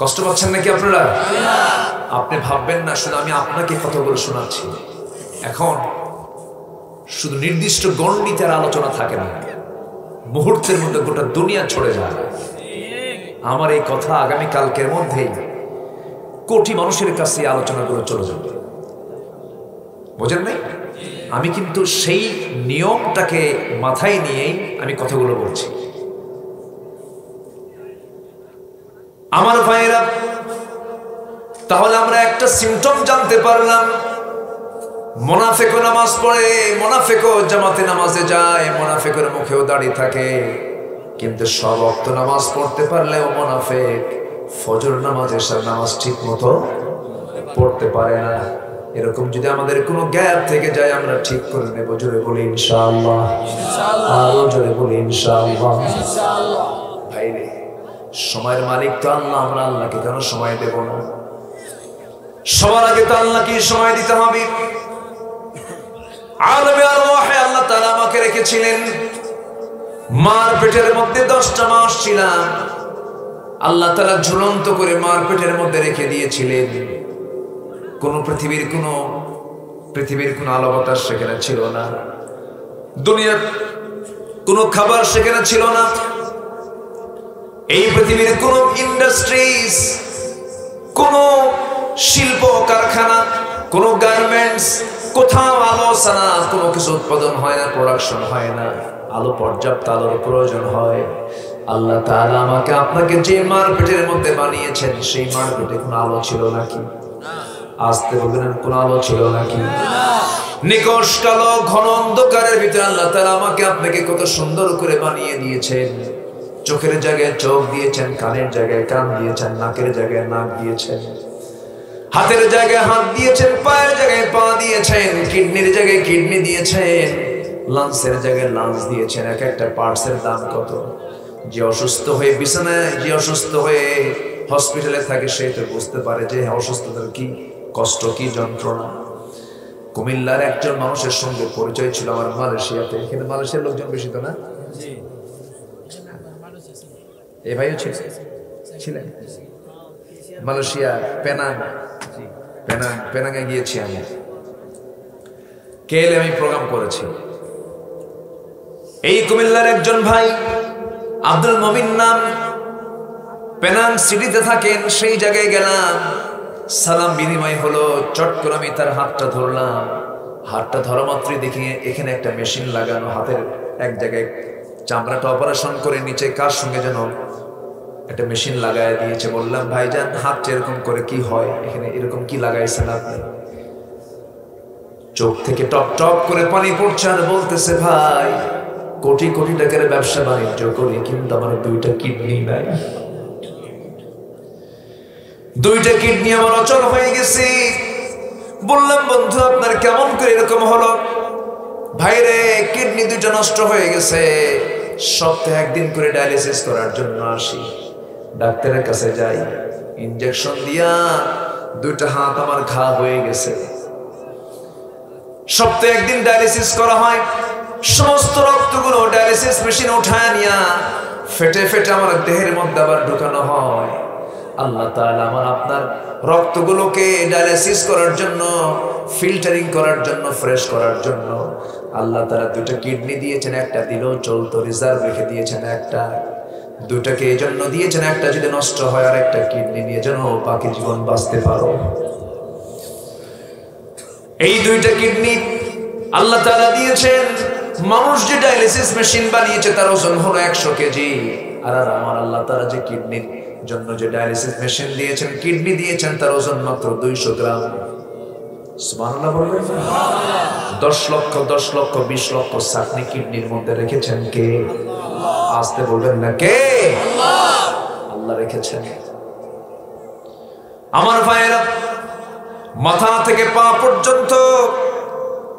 কষ্ট পাচ্ছেন নাকি আপনারা? আপনি ভাববেন না শুধু আমি আপনাকে কথাগুলো শোনাচ্ছি। এখন শুধু নির্দিষ্ট গণ্ডিতে আলোচনা থাকে না, মুহূর্তের মধ্যে গোটা দুনিয়া ছড়ে যায়। আমার এই কথা আগামী কালকের মধ্যেই কোটি মানুষের কাছে আলোচনাগুলো চলে যাবে। বোঝেন নাই? আমি কিন্তু সেই নিয়মটাকে মাথায় নিয়েই আমি কথাগুলো বলছি। আমার ভাইয়েরা, তাহলে আমরা একটা সিমটম জানতে পারলাম, মুনাফিকও নামাজ পড়ে, মুনাফিকও জামাতে নামাজে যায়, মুনাফিকের মুখেও দাড়ি থাকে, কিন্তু সব ওয়াক্ত নামাজ পড়তে পারলেও মুনাফিক ফজর নামাজ এশার নামাজ ঠিক মতো পড়তে পারে না। এরকম যদি আমাদের কোনো গ্যাপ থেকে যায় আমরা ঠিক করে নেব। জোরে বলি ইনশাআল্লাহ, আরো জোরে বলি ইনশাআল্লাহ। ভাইরে, সময়ের মালিক তো আল্লাহ, আমরা আল্লাহকে কেন সময় দেব না? সবার আগে তো আল্লাহকে সময় দিতে হবে। আলমে আরওয়াহে আল্লাহ তাআলা আমাকে রেখেছিলেন, মার পেটের মধ্যে 10টা মাস ছিলাম। আল্লাহ তাআলা ঝুলন্ত করে মার পেটের মধ্যে রেখে দিয়েছিলেন। পৃথিবীর কোন আলো বাতাস সেখানে ছিল না, দুনিয়ার কোন খাবার সেখানে ছিল না, এই পৃথিবীর কোন ইন্ডাস্ট্রিজ, কোন শিল্প কারখানা, কোন গার্মেন্টস, কোথাও আলো ছাড়া কোনো কিছু উৎপাদন হয় না, প্রোডাকশন হয় না। আলো, পর্যাপ্ত আলোর প্রয়োজন হয়। আল্লাহ তাআলা আমাকে আপনাকে যে মার পেটের মধ্যে বানিয়েছেন, সেই মার পেটে কোনো আলো ছিল নাকি? আসতে বলবেন, কোন আলো ছিল নাকি? নিকষ কালো ঘন অন্ধকারের ভিতরে আল্লাহ তাআলা আমাকে আপনাকে কত সুন্দর করে বানিয়ে দিয়েছেন। চোখের জায়গায় চোখ দিয়েছেন, কানের জায়গায় কান দিয়েছেন, নাকের জায়গায় নাক দিয়েছেন, হাতের জায়গায় হাত দিয়েছেন, পায়ের জায়গায় পা দিয়েছেন, কিডনির জায়গায় কিডনি দিয়েছেন, লাংসের জায়গায় লাংস দিয়েছেন। এক একটা পার্টসের দাম কত! যে অসুস্থ হয়ে বিছানায়, যে অসুস্থ হয়ে হসপিটালে থাকে, সে তো বুঝতে পারে যে অসুস্থতার কি কষ্ট, কি যন্ত্রণা। কুমিল্লার একজন মানুষের সঙ্গে পরিচয় ছিল আমার মালয়েশিয়াতে। এখানে মালয়েশিয়ার লোকজন বেশি তো না? এই ভাইও ছিলেন মালয়েশিয়া, পেনাঙে গিয়েছি আমি, কেলে আমি প্রোগ্রাম করেছি। এই কুমিল্লার একজন ভাই আব্দুল মমিন নাম, পেনাং সিটিতে থাকেন। সেই জায়গায় গেলাম, সালাম বিনিময় হলো। চট করে আমি তার হাতটা ধরলাম। হাতটা ধরা মাত্রই দেখি এখানে একটা মেশিন লাগানো, হাতের এক জায়গায় চামড়াটা অপারেশন করে নিচে কার সঙ্গে যেন একটা মেশিন লাগাই দিয়েছে। বললাম, ভাইজান হাত এরকম করে কি হয়? এখানে এরকম কি লাগাইছেন আপনি? চোখ থেকে টপ টপ করে পানি পড়ছে আর বলতেছে, ভাই কোটি কোটি টাকার ব্যবসা বাণিজ্য করি, কিন্তু আমার 2টা কিডনি নাই। 2টা কিডনি আমার অচল হয়ে গেছে। বললাম, বন্ধু আপনার কেমন করে এরকম হলো? ভাইরে, কিডনি 2টা নষ্ট হয়ে গেছে। সপ্তাহে 1 দিন করে ডায়ালিসিস করার জন্য আসি, ডাক্তারের কাছে যাই, ইনজেকশন দিয়া 2টা হাত আমার ঘা হয়ে গেছে। সপ্তাহে 1 দিন ডায়ালিসিস করা হয়। সমস্ত রক্তগুলো ডায়ালিসিস মেশিনে উঠায় নিয়া ফেটে ফেটে আমার দেহের মধ্যে আবার ঢুকানো হয়। আল্লাহ তাআলা আমার আপনার রক্তগুলোকে ডায়ালিসিস করার জন্য, ফিল্টারিং করার জন্য, ফ্রেশ করার জন্য আল্লাহ তাআলা 2টা কিডনি দিয়েছেন। একটা দিলেও চলতো, রিজার্ভ রেখে দিয়েছেন একটা। 2টাকে এই জন্য দিয়েছেন, একটা যদি নষ্ট হয় আর একটা কিডনি নিয়ে যেন বাকি জীবন বাঁচতে পারো। এই 2টা কিডনি আল্লাহ তাআলা দিয়েছেন মানুষ যে ডায়ালিসিস মেশিন বানিয়েছে তার ওজন হলো 100 কেজি। আর আমার আল্লাহ তাআলা যে কিডনির জন্য যে ডায়ালিসিস মেশিন দিয়েছেন, কিডনি দিয়েছেন, তার ওজন মাত্র 200 গ্রাম। সুবহানাল্লাহ বলবেন। 10 লক্ষ 20 লক্ষ সাকনি কিডনির মধ্যে রেখেছেন কে? আস্তে বলবেন না, কে? আল্লাহ রেখেছেন। আমার ভাইয়েরা, মাথা থেকে পা পর্যন্ত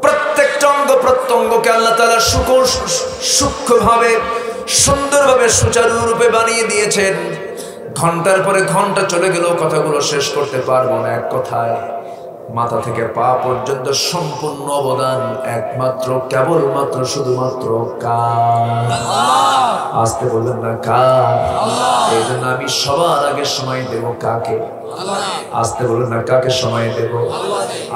প্রত্যেকটা অঙ্গ প্রত্যঙ্গকে আল্লাহ তাআলা সূক্ষ্মভাবে সুন্দরভাবে সুচারুরূপে বানিয়ে দিয়েছেন। ঘন্টার পরে ঘন্টা চলে গেল, কথাগুলো শেষ করতে পারবো না। এক কথায় মাথা থেকে পা পর্যন্ত সম্পূর্ণ অবদান একমাত্র কেবলমাত্র শুধুমাত্র কার? আসতে বললেন না, কার? এই জন্য আমি সবার আগে সময় দেব কাকে? আসতে বললেন না, কাকে সময় দেব?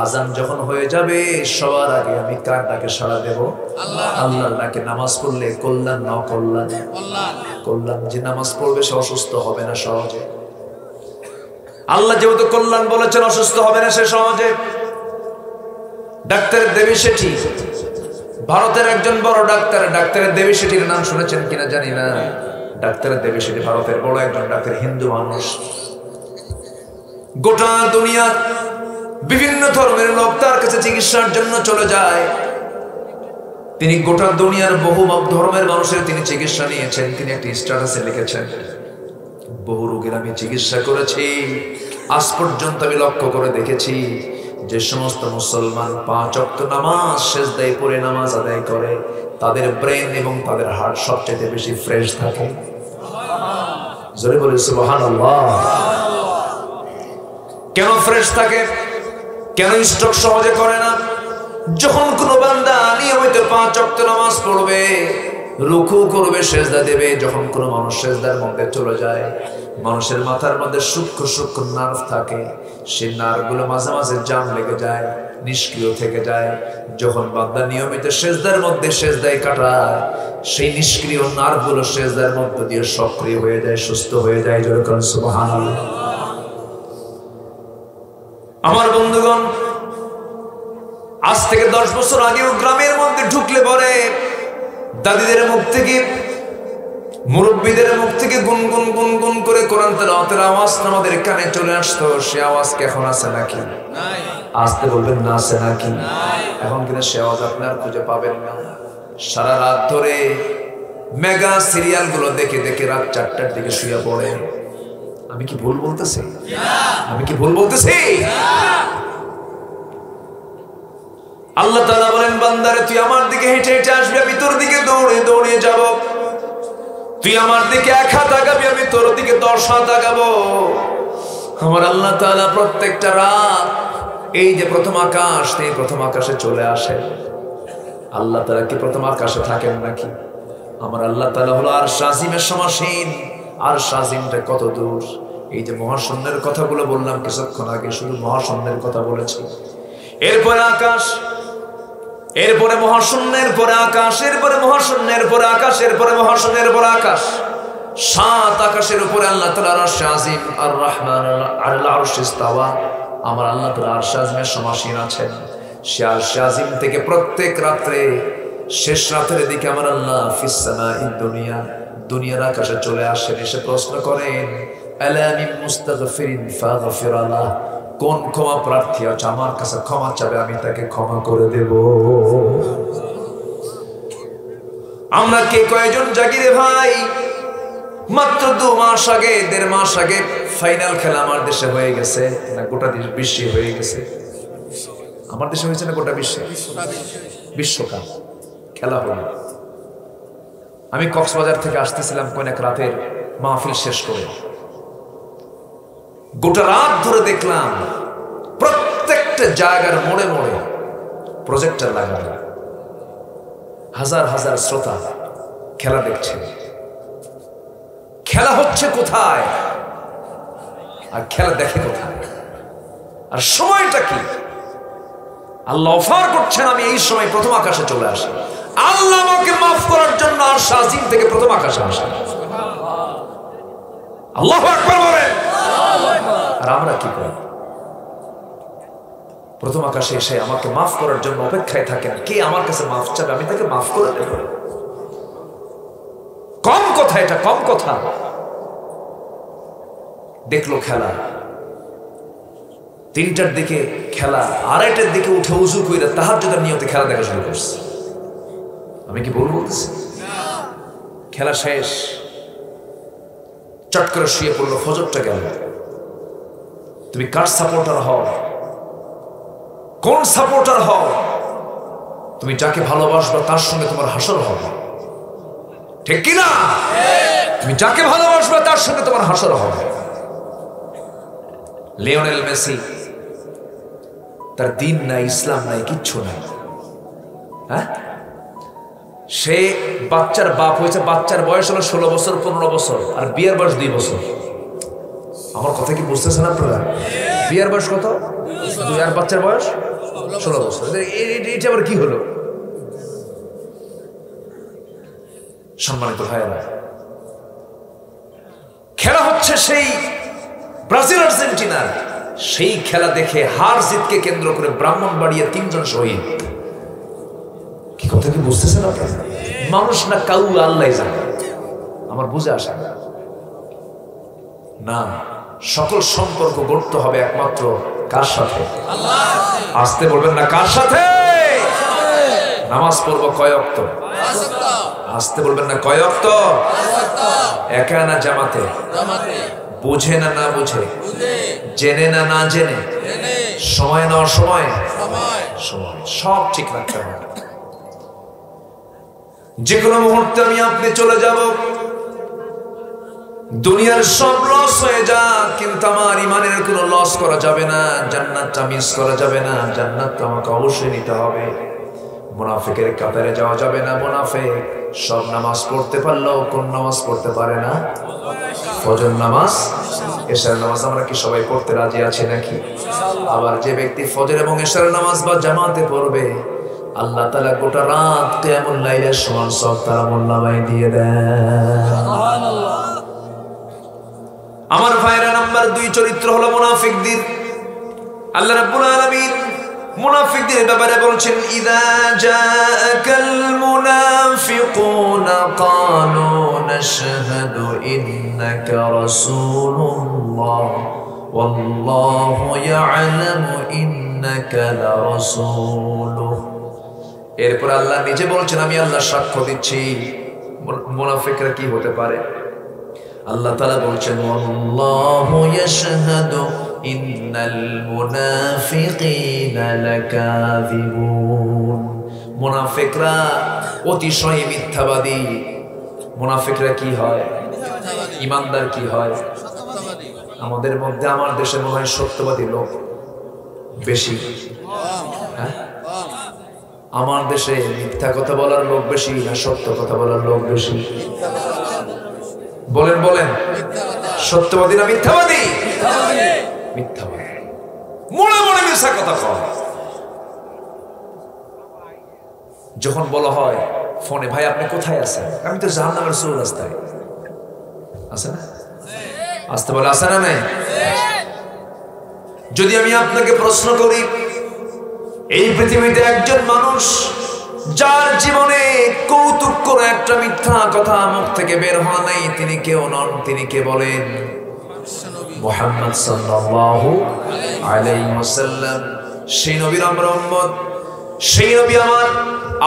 আজান যখন হয়ে যাবে সবার আগে আমি কার ডাকে সাড়া দেব? আল্লাহর ডাকে। নামাজ পড়লে কল্যাণ না অকল্যাণ? কল্যাণ। যে নামাজ পড়বে সে অসুস্থ হবে না সহজে। আল্লাহ যেহেতু কল্যাণ বলেছেন, অসুস্থ হবে না সে সহজে। ডাক্তার দেবী শেঠি, ভারতের একজন বড় ডাক্তার। ডাক্তার দেবী শেঠির নাম শুনেছেন কিনা জানি না। ডাক্তার দেবী শেঠি ভারতের বড় একজন ডাক্তার, হিন্দু মানুষ। গোটা দুনিয়ার বিভিন্ন ধর্মের লোক তার কাছে চিকিৎসার জন্য চলে যায়। তিনি গোটা দুনিয়ার বহু ধর্মের মানুষের তিনি চিকিৎসা নিয়েছেন। তিনি একটি স্ট্যাটাসে লিখেছেন, বহু রোগীর আমি চিকিৎসা করেছি, আজ পর্যন্ত আমি লক্ষ্য করে দেখেছি যে সমস্ত মুসলমান 5 ওয়াক্ত নামাজ সিজদায় পড়ে নামাজ আদায় করে, তাদের ব্রেন এবং তাদের হার্ট সবচেয়ে বেশি ফ্রেশ থাকে। জোরে বলে সুবহানাল্লাহ। কেন ফ্রেশ থাকে? কেন স্ট্রোক সহজে করে না? যখন কোনো বান্দা নিয়মিত 5 ওয়াক্ত নামাজ পড়বে, রুকু করবে, সেজদা দেবে, যখন কোনো মানুষ সেজদার মধ্যে চলে যায়, মানুষের মাথার মধ্যে সূক্ষ্ম সূক্ষ্ম নার্ভ থাকে, সেই নার্ভগুলো মাঝে মাঝে জাম লেগে যায়, নিষ্ক্রিয় থেকে যায়। যখন বান্দা নিয়মিত সেজদার মধ্যে সেজদায় কাটায়, সেই নিষ্ক্রিয় নার্ভগুলো সেজদার মধ্যে দিয়ে সক্রিয় হয়ে যায়, সুস্থ হয়ে যায়। যেরকম সুবহানাল্লাহ। আমার বন্ধুগণ, আজ থেকে 10 বছর আগেও গ্রামের মধ্যে ঢুকলে পরে দাদিদের মুখ থেকে, মুরব্বীদের মুখ থেকে গুনগুন গুনগুন করে কোরআন তেলাওয়াতের আওয়াজ আমাদের কানে চলে আসতো। সে আওয়াজ কি এখন আছে নাকি? আসতে বলবেন না, আছে নাকি? এখন কিন্তু সে আওয়াজ আপনার খুঁজে পাবেন না। সারা রাত ধরে মেগা সিরিয়াল গুলো দেখে দেখে রাত 4টার দিকে শুয়ে পড়ে। আমি কি ভুল বলতেছি? আমি কি ভুল বলতেছি? আল্লাহ তাআলা বলেন, বান্দারে তুই আমার দিকে হেঁটে হেঁটে আসবি, আমি তোর দিকে দৌড়ে দৌড়ে যাব। তুই আমার দিকে 1 হাত আগাবি, আমি তোর দিকে 10 হাত আগাবো। আমার আল্লাহ তাআলা প্রত্যেকটা রাত, এই যে প্রথম আকাশ, এই প্রথম আকাশে চলে আসেন। আল্লাহ তাআলা কি প্রথম আকাশে থাকেন নাকি? আমার আল্লাহ তাআলা হলো আরশ আজিমের সমাসীন। আরশ আজিমটা কত দূর! এই যে মহাশূন্যের কথাগুলো বললাম কিছুক্ষণ আগে, শুধু মহাশূন্যের কথা বলেছি। এরপরে আকাশ, এরপরে মহাশূন্যের পরে আকাশ, এরপরে মহাশূন্যের পরে আকাশ, এরপরে মহাশূন্যের পরে আকাশ। 7 আকাশের উপরে আল্লাহ তাআলা আরশ আজিম, আর রহমান আলাল আরশি ইস্তাওয়া। আমার আল্লাহ তাআলা আরশ আজিমের সমাসীন আছেন। সে আরশ আজিম থেকে প্রত্যেক রাত্রে, শেষ রাতের দিকে আমার আল্লাহ ফিস সামাঈদ দুনিয়া, দুনিয়ার আকাশে চলে আসেন। এসে প্রশ্ন করেন, আলা মিন মুস্তাগফিরিন ফাগফির লাহ, কোন ক্ষমা প্রার্থী আছে আমার কাছে ক্ষমা চাবে, আমি তাকে ক্ষমা করে দেব। আমরা কে কয়জন জাগি রে ভাই? মাত্র 2 মাস আগে, 1.5 মাস আগে ফাইনাল খেলা আমার দেশে হয়ে গেছে না গোটা বিশ্বে হয়ে গেছে? আমার দেশে হয়েছে না গোটা বিশ্বে? বিশ্বকাপ খেলা হলো। আমি কক্সবাজার থেকে আসতেছিলাম কয়েক রাতের মাহফিল শেষ করে। গোটা রাত ধরে দেখলাম প্রত্যেকটা জায়গার মোড়ে মোড়ে প্রজেক্টর লাগানো, হাজার হাজার শ্রোতা খেলা দেখছে। খেলা হচ্ছে কোথায় আর খেলা দেখে কোথায়? আর সময়টা কি? আল্লাহ অফার করছেন, আমি এই সময় প্রথম আকাশে চলে আসি। আল্লাহ আমাকে মাফ করার জন্য আরশ আজিম থেকে প্রথম আকাশে আসে। আল্লাহু আকবার বলেন। আর আমরা কি করি? প্রথম আকাশে এসে আমাকে মাফ করার জন্য অপেক্ষায় থাকেন, কে আমার কাছে মাফ চাবে, আমি তাকে মাফ করে দেব। কম কথা, এটা কম কথা। দেখলো খেলা, 3টার দিকে খেলা, 2:30টার দিকে উঠে উজু কইরা তাহাজ্জুদের নিয়তে খেলা দেখা শুরু করছে। আমি কি ভুল বলতেছি? খেলা শেষ, চট করে শুয়ে পড়লো, ফজরটা গেল। তুমি কার সাপোর্টার হও? কোন সাপোর্টার হও? তুমি যাকে ভালোবাসবা তার সঙ্গে তোমার হাসর হবে, ঠিক কিনা? তুমি যাকে ভালোবাসবা তার সঙ্গে তোমার হাসর হবে। লিওনেল মেসি, তার দিন নাই, ইসলাম নাই, কিচ্ছু নাই। হ্যাঁ, সে বাচ্চার বাপ হয়েছে, বাচ্চার বয়স হলো 16 বছর 15 বছর, আর বিয়ের বয়স 2 বছর। আমার কথা কি বুঝতেছেন আপনারা? বিয়ের বয়স কত? 2, আর বাচ্চার বয়স 16 বছর। এটা আবার কি হলো? সম্মানিত ভাইয়েরা, খেলা হচ্ছে সেই ব্রাজিল আর্জেন্টিনার, সেই খেলা দেখে হার জিতকে কেন্দ্র করে ব্রাহ্মণবাড়িয়া 3 জন শহীদ। কি কথা কি বুঝতেছেন আপনারা? মানুষ না কাউ, আল্লাহ জানে। আমার বুঝে আসে না। সকল সম্পর্ক গড়তে হবে একমাত্র কার সাথে? আসতে বলবেন না, কার সাথে? নামাজ পড়বো কয় ওয়াক্ত? আসতে বলবেন না, কয় ওয়াক্ত? একা না জামাতে? বুঝে না না বুঝে? জেনে না না জেনে? সময় না অসময়? সময়। সব ঠিক রাখতে হবে। যে কোনো মুহূর্তে আমি আপনি চলে যাব, দুনিয়ার সব লস হয়ে যাক, কিন্তু আমার ইমানের কোনো লস করা যাবে না, জান্নাতটা মিস করা যাবে না। জান্নাতটা আমাকে অবশ্যই নিতে হবে। মুনাফিকের কাতারে যাওয়া যাবে না। মুনাফিক সব নামাজ পড়তে পারলেও কোন নামাজ পড়তে পারে না? ফজর নামাজ, এশার নামাজ। আমরা কি সবাই পড়তে রাজি আছি নাকি? আবার যে ব্যক্তি ফজর এবং এশার নামাজ বা জামাতে পড়বে, আল্লাহ তাআলা গোটা রাত কিয়ামুল লাইলের সমান সব তার আমলনামায় দিয়ে দেন। সুবহানাল্লাহ। আমার ভাইরা, নাম্বার 2 চরিত্র হলো মুনাফিকদের। আল্লাহ রাব্বুল আলামিন মুনাফিকদের ব্যাপারে বলছেন, ইযা জাআকাল মুনাফিকুনা ক্বালু নাশহাদু ইন্নাকা রাসূলুল্লাহ ওয়াল্লাহু ইয়া'লামু ইন্নাকা লারাসূলুহু। এরপর আল্লাহ নিজে বলছেন, আমি আল্লাহ সাক্ষ্য দিচ্ছি। মুনাফিকরা কি হতে পারে? আল্লাহ তাআলা বলছেন, ওয়াল্লাহু ইয়াশহাদু ইন্নাল মুনাফিকিনা লাকাযিবুন। মুনাফিকরা অতিশয় মিথ্যাবাদী। মুনাফিকরা কি হয়? ঈমানদার কি হয়? আমাদের মধ্যে, আমার দেশে মনে হয় সত্যবাদী লোক বেশি। হ্যাঁ, আমার দেশে মিথ্যা কথা বলার লোক বেশি না সত্য কথা বলার লোক বেশি? বলেন বলেন, সত্যবাদী না মিথ্যাবাদী? মিথ্যাবাদী, মনে মনে মিথ্যা কথা কয়। যখন বলা হয় ফোনে, ভাই আপনি কোথায় আছেন? আমি তো জাহান্নামের চৌরাস্তায়। আছে না? আসতে বলে, আছে না নাই? যদি আমি আপনাকে প্রশ্ন করি, এই পৃথিবীতে একজন মানুষ যার জীবনে কৌতুক করে একটা মিথ্যা কথা মুখ থেকে বের হয় নাই, তিনি কেউ নন, তিনি কে বলেন? মুহাম্মদ সাল্লাল্লাহু আলাইহি ওয়াসাল্লাম। সেই নবীর আমরা উম্মত, সেই নবী আমার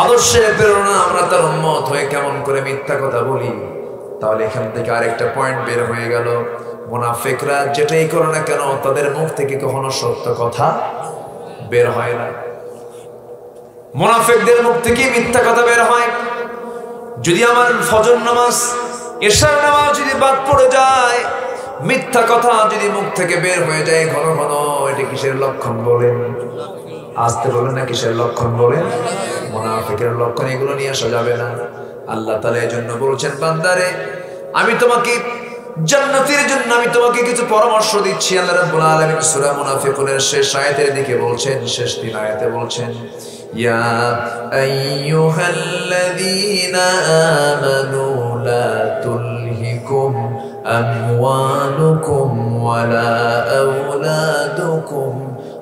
আদর্শের প্রেরণা, আমরা তার উম্মত হয়ে কেমন করে মিথ্যা কথা বলি? তাহলে এখান থেকে আরেকটা পয়েন্ট বের হয়ে গেল, মুনাফিকরা যেটাই করে না কেন তাদের মুখ থেকে কখনো সত্য কথা বের হয় না। মুনাফিকদের মুখ থেকে মিথ্যা কথা বের হয়। যদি আমার ফজর নামাজ, এশার নামাজ যদি বাদ পড়ে যায়, মিথ্যা কথা যদি মুখ থেকে বের হয়ে যায় ঘন ঘন, এটা কিসের লক্ষণ বলেন? আসতে বলেন না, কিসের লক্ষণ বলেন? মুনাফিকের লক্ষণ। এগুলো নিয়ে আসা যাবে না। আল্লাহ তাআলা এজন্য বলছেন, বান্দারে আমি তোমাকে জান্নাতের জন্য আমি তোমাকে কিছু পরামর্শ দিচ্ছি। আল্লাহ রাব্বুল আলামিন সূরা মুনাফিকুনের শেষ আয়াতের দিকে বলছেন, শেষ 3 আয়াতে বলছেন, ইয়া আইয়ুহাল্লাযীনা আমানু লা তুলহিকুম আমওয়ালুকুম ওয়ালা আওলাদুকুম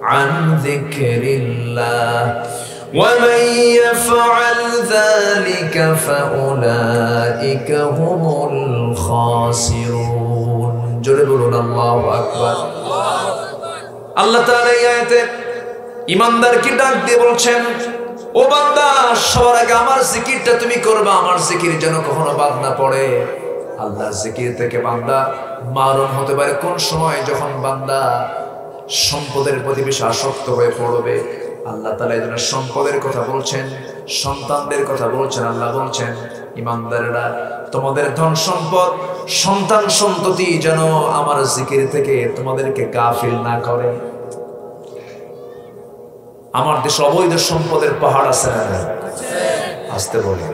عن ذكر الله ومن يفعل ذلك فأولئك هم الخاسرون জোরে বলুন আল্লাহু আকবার আল্লাহ তাআলা এই আয়াতে ঈমানদারকে ডাক দিয়ে বলছেন ও বান্দা সবার আগে আমার জিকিরটা তুমি করবা আমার জিকির যেন কখনো বাদ না পড়ে আল্লাহর জিকির থেকে বান্দা মারুম হতে পারে কোন সময় যখন বান্দা সম্পদের প্রতি বেশি আসক্ত হয়ে পড়বে আল্লাহ তাআলা এই জন্য সম্পদের কথা বলছেন সন্তানদের কথা বলছেন আল্লাহ বলছেন ঈমানদাররা তোমাদের ধন সম্পদ সন্তান সন্ততি যেন আমার জিকির থেকে তোমাদেরকে গাফিল না করে আমার দেশে অবৈধ সম্পদের পাহাড় আছে না নাই আসতে বলে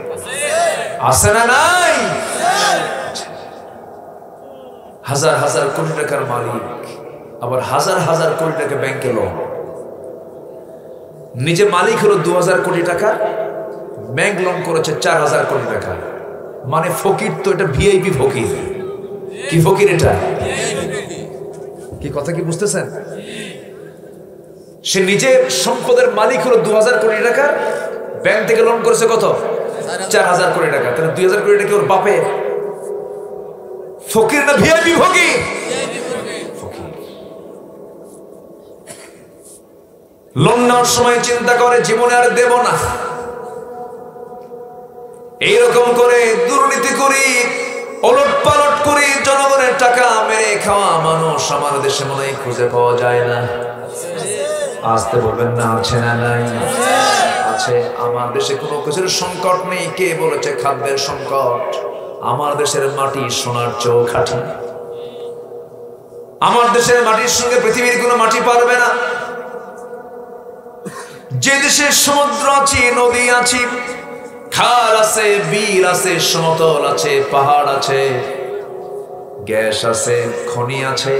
আছে না নাই হাজার হাজার কোটি টাকার মালিক আবার হাজার হাজার কোটি টাকা ব্যাংকে লোন নিজে মালিক হলো 2000 কোটি টাকা ব্যাংক লোন করেছে 4000 কোটি টাকা মানে ফকির তো এটা ভিআইপি ফকির কি ফকির এটা কি কথা কি বুঝতেছেন সে নিজে সম্পদের মালিক হলো 2000 কোটি টাকা ব্যাংক থেকে লোন করেছে কত 4000 কোটি টাকা তাহলে 2000 কোটি টাকা ওর বাপে ফকির না ভিআইপি ফকির লোন নেওয়ার সময় চিন্তা করে জীবনে আর দেব না এইরকম করে দুর্নীতি করি ওলট পালট করি জনগণের টাকা মেরে খাওয়া মানুষ আমার দেশে মনে হয় খুঁজে পাওয়া যায় না আসতে বলবেন না আছে না নাই আছে আমার দেশে কোনো কিছুর সংকট নেই কে বলেছে খাদ্যের সংকট আমার দেশের মাটি সোনার চেয়েও খাঁটি আমার দেশের মাটির সঙ্গে পৃথিবীর কোনো মাটি পারবে না যে দেশে সমুদ্র আছে নদী আছে খাল আছে বিল আছে সমতল আছে পাহাড় আছে গ্যাস আছে খনি আছে